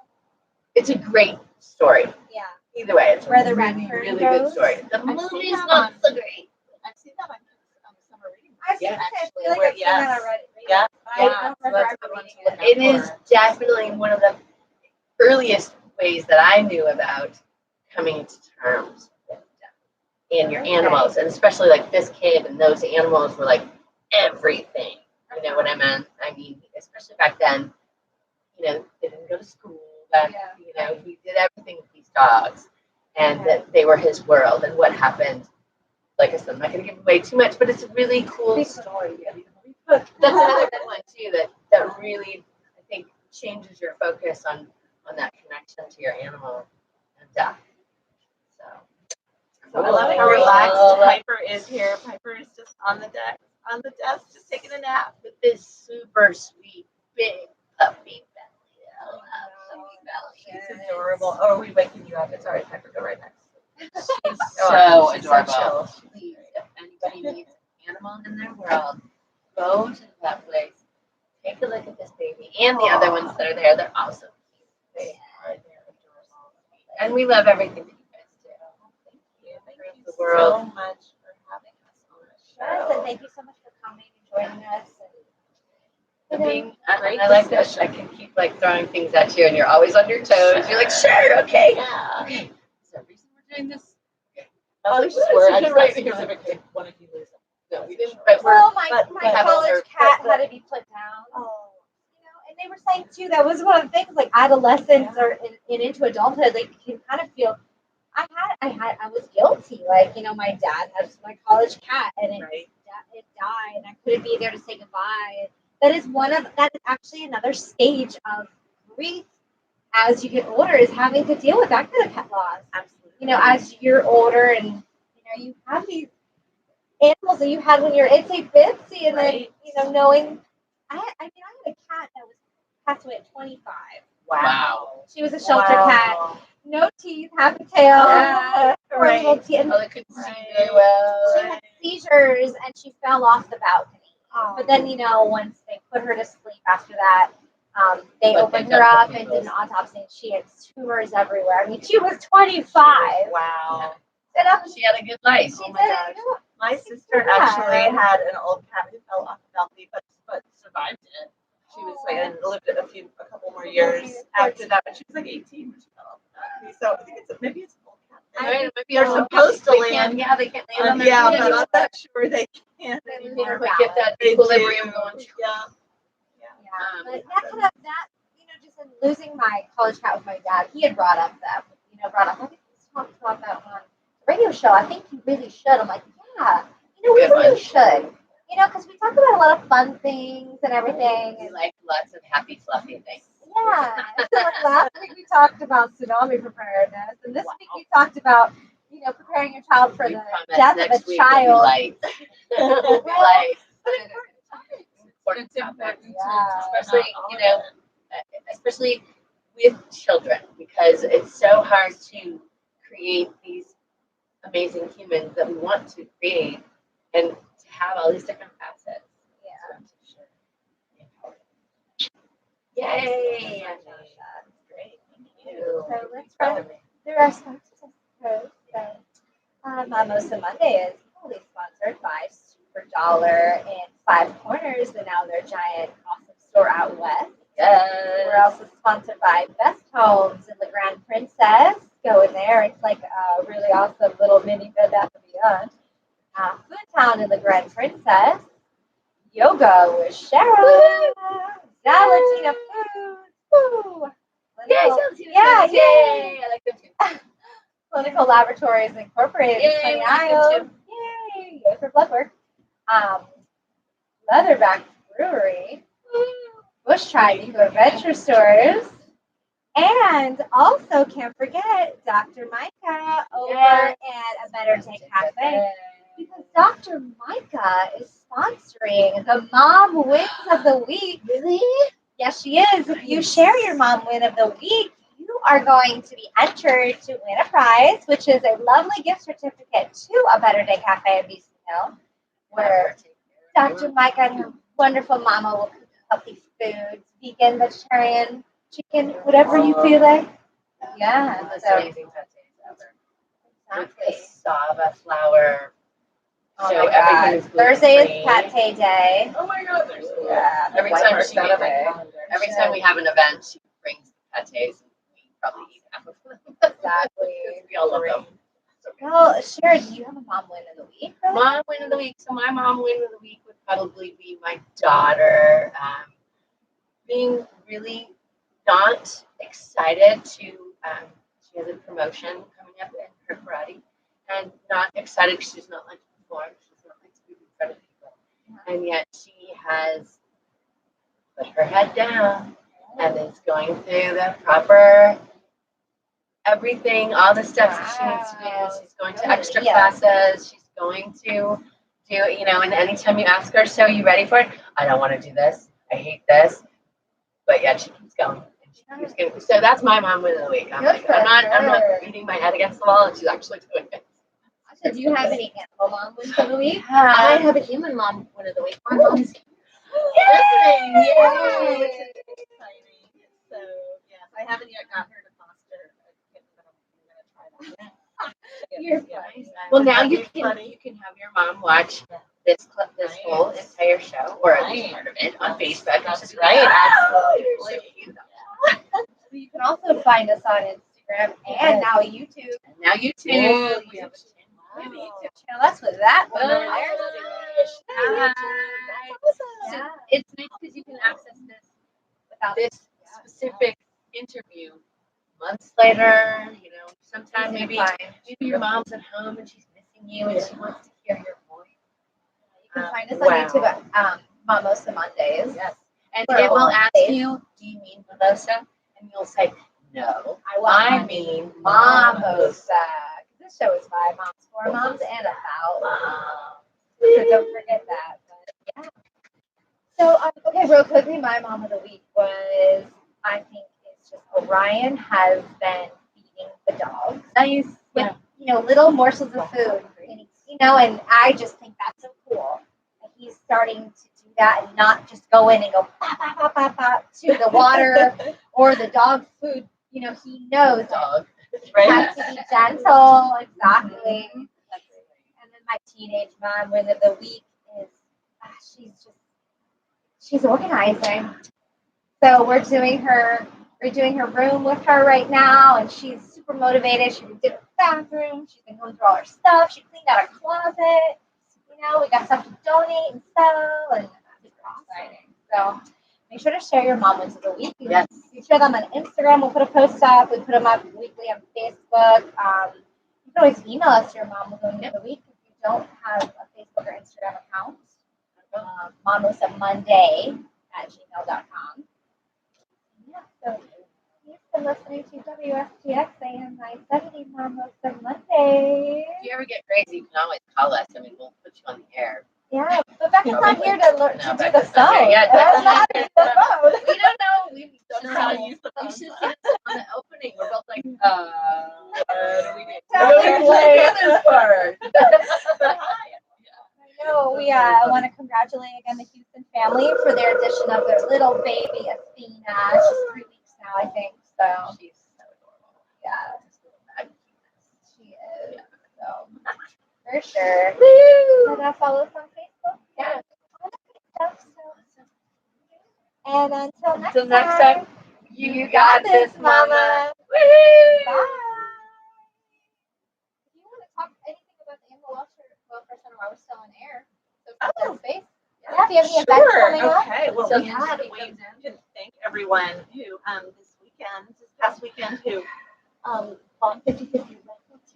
it's a great story. Yeah. Either way, it's Where a the really, Redfern really goes? good story. The I've seen movie's that not on- so great. I've seen that on summer reading. I've seen Yeah. it. I Actually, feel like where- I've seen that yes. already. Yeah. I Yeah. don't So remember that's a ever good one reading to look it. at. It is definitely one of the earliest ways that I knew about coming to terms with death and your Okay. animals, and especially like this kid and those animals were like everything. You know what I meant? I mean, especially back then, you know, they didn't go to school. But, Yeah. you know, he did everything with these dogs, and Okay. that they were his world. And what happened? Like I said, I'm not going to give away too much, but it's a really cool story. That's another good one too. That really, I think, changes your focus on that connection to your animal and death. So I love it. Cool. How relaxed Piper is here. Piper is just on the desk, just taking a nap. with this super sweet big puppy belly. I love puppy belly. She's adorable. Oh, are we waking you up? It's all right, Piper. Go right next. She's Oh, so she's adorable. chill. Please, if anybody needs an animal in their world, go to that place. Take a look at this baby and the other ones that are there. They're also cute. They are. They're adorable. And we love everything that you guys do. Thank you. Thank you The world. so much for having us on the Yes, show. and thank you so much for coming and joining us. And And, being, Great I like that discussion. I can keep like throwing things at you, and you're always on your toes. You're like, sure, okay. Yeah. Okay. Is there a reason we're doing this? I was Oh, like, swear, I you're just right. asked you if one of you lose them. No, we didn't. But we're well, my but- college but- cat but- had to be put down. Oh. You know, and they were saying too that was one of the things like adolescence or in into adulthood, like you can kind of feel. I was guilty. Like, you know, my dad has my college cat, and it died, and I couldn't be there to say goodbye. That is actually another stage of grief as you get older, is having to deal with that kind of pet loss. Absolutely. You know, as you're older, and you know, you have these animals that you had when you're itsy bitsy, and then Right. you know, knowing. I had a cat that was passed away at 25. Wow. She was a shelter cat. No teeth, half a tail, Yeah, horrible right. teeth. And Oh, they couldn't see Right. very well. she had seizures, and she fell off the balcony. Oh. But then, you know, once they put her to sleep after that, they But opened they her got up the and did an needles. autopsy, and she had tumors everywhere. I mean, she was 25. Wow. Set up, She had a good life. she Oh did my it. gosh. You know, My sister Yeah. actually had an old cat who fell off the balcony, but survived it. She was like, and lived it a couple more years after that, but she was like 18 when she fell off the balcony. So I think maybe it's an old cat. Right, maybe They're so. supposed to They land. can't- Yeah, they can't land on their Yeah, feet but I'm anymore. not sure they can They lose anymore. their We get that They equilibrium do. going. Yeah. Yeah, Um, but that, you know, just in losing my college cat with my dad, he had brought up that, you know, I think he's talked about that on the radio show. I think you really should. I'm like, yeah, you know, we Good really one. should. You know, because we talk about a lot of fun things and everything. We And like lots of happy, fluffy things. yeah, so like last week we talked about tsunami preparedness, and this week we talked about, you know, preparing your child for We the promise death next of a week will be child. light. Will be light. Important topic. Yeah. Especially, you know, especially with children, because it's so hard to create these amazing humans that we want to create, and to have all these different facets. Yeah. Yay! Great. Thank You. So let's run through our sponsors, I suppose. So, MOMosa Monday is fully sponsored by Super Dollar and Five Corners, and now their giant awesome store out west. We're Yes. also sponsored by Best Homes in the Grand Princess. Go in there. It's like a really awesome little mini Bed Bath & Beyond. Food Town in the Grand Princess. Yoga with Cheryl. Salatina Foods. Woo. Yay! Yeah, Yay! I like them too. Clinical Laboratories Incorporated in Yay, Sunny we like them Isles. Yay! Yay for blood work. Leatherback Brewery. Bush Tribe Eco Adventure Stores. And also, can't forget Dr. Micah over Yes. at A Better Day Cafe. Because Dr. Micah is sponsoring the Mom Wins of the Week. Really? Yes, she is. If you share your Mom Win of the Week, you you are going to be entered to win a prize, which is a lovely gift certificate to a Better Day Cafe in Beeson Hill, where Dr. Mike and her wonderful mama will cook healthy foods, vegan, vegetarian, chicken, whatever you feel like. Yeah. Most So, amazing pâtés ever. With exactly. cassava flour. Oh So my God. everything is Thursday is gluten-free. pâté day. Oh my God, there's Yeah. Every Like time mark she that on my gets- calendar. Every time we have an event, she brings pâtés, and we probably eat half of them. Exactly. We all love them. Well, Sharon, do you have a mom win of the week? Really? Mom win of the week. So my mom win of the week would probably be my daughter being really not excited to. She has a promotion coming up in her karate, and not excited because she's not like to perform. She's not like to be in front of people, and yet she has put her head down and is going through the proper everything, all the steps that she needs to do. She's going to extra classes. She's going to do, and anytime you ask her, so you ready for it? I don't want to do this. I hate this. But yet she keeps going. And she keeps going. So that's my mom win of the week. I'm not beating my head against the wall, and she's actually doing it. So do you have any animal mom wins of the week? I have a human mom win of the week. My mom's listening. Yay! Yay! Which is exciting. So, yes, I haven't yet got her to foster a kitten, but I'm going to try that. You're funny. Well, now you That'd be can funny. have your mom watch this clip, this whole entire show, or at least Right. part of it, on Facebook. That's right, absolutely. So you can also find us on Instagram and now YouTube. And now YouTube. We have a Wow. Tell us with that one. Oh, Yeah. So it's nice because you can access this specific interview months later. Sometime maybe your mom's at home and she's missing you and she wants to hear your voice. You can find us on YouTube at MOMosa Mondays. Yes. And For it will all ask days. you, do you mean mimosa? And you'll say, no, I I mean MOMosa. This show is by moms, for moms, and about moms. So don't forget that. But yeah. So, okay, real quickly, my mom of the week was, I think it's just Orion has been feeding the dogs. Nice, with, little morsels of food. And I just think that's so cool. And he's starting to do that and not just go in and go pop, pop, pop, pop, pop to the water or the dog food. He knows dog. has to be gentle, exactly. And then my teenage mom win of the week is she's organizing. So we're doing her room with her right now, and she's super motivated. She did her bathroom. She's been going through all her stuff. She cleaned out her closet. We got stuff to donate and sell, and that's super exciting. So make sure to share your mom wins of the week. Yes. You share them on Instagram. We'll put a post up. We put them up weekly on Facebook. You can always email us your mom wins of the week if you don't have a Facebook or Instagram account. MOMosa Monday at gmail.com. Yeah, so you've been listening to WSTX AM970 MOMosa Mondays. If you ever get crazy, you can always call us. We'll put you on the air. Yeah, but Becca's not here to learn to do the Becca's not phone. here yet. That's not the phone. We don't know. We don't know how to use the phone. You should see us on the opening. We're both like, we did. Exactly. part. No, we want to congratulate again the Houston family for their addition of their little baby Athena. She's 3 weeks now, I think. So She's so adorable. yeah, she is. So for sure. And follow us on Facebook. Yeah. And until next time, you got this, mama. Woo! Bye. If you want to talk anything about the Animal Welfare Center while we're still on air, so that space. Yeah, if you have any events coming up. Okay. Well, So we can thank everyone who this past weekend who bought 50/50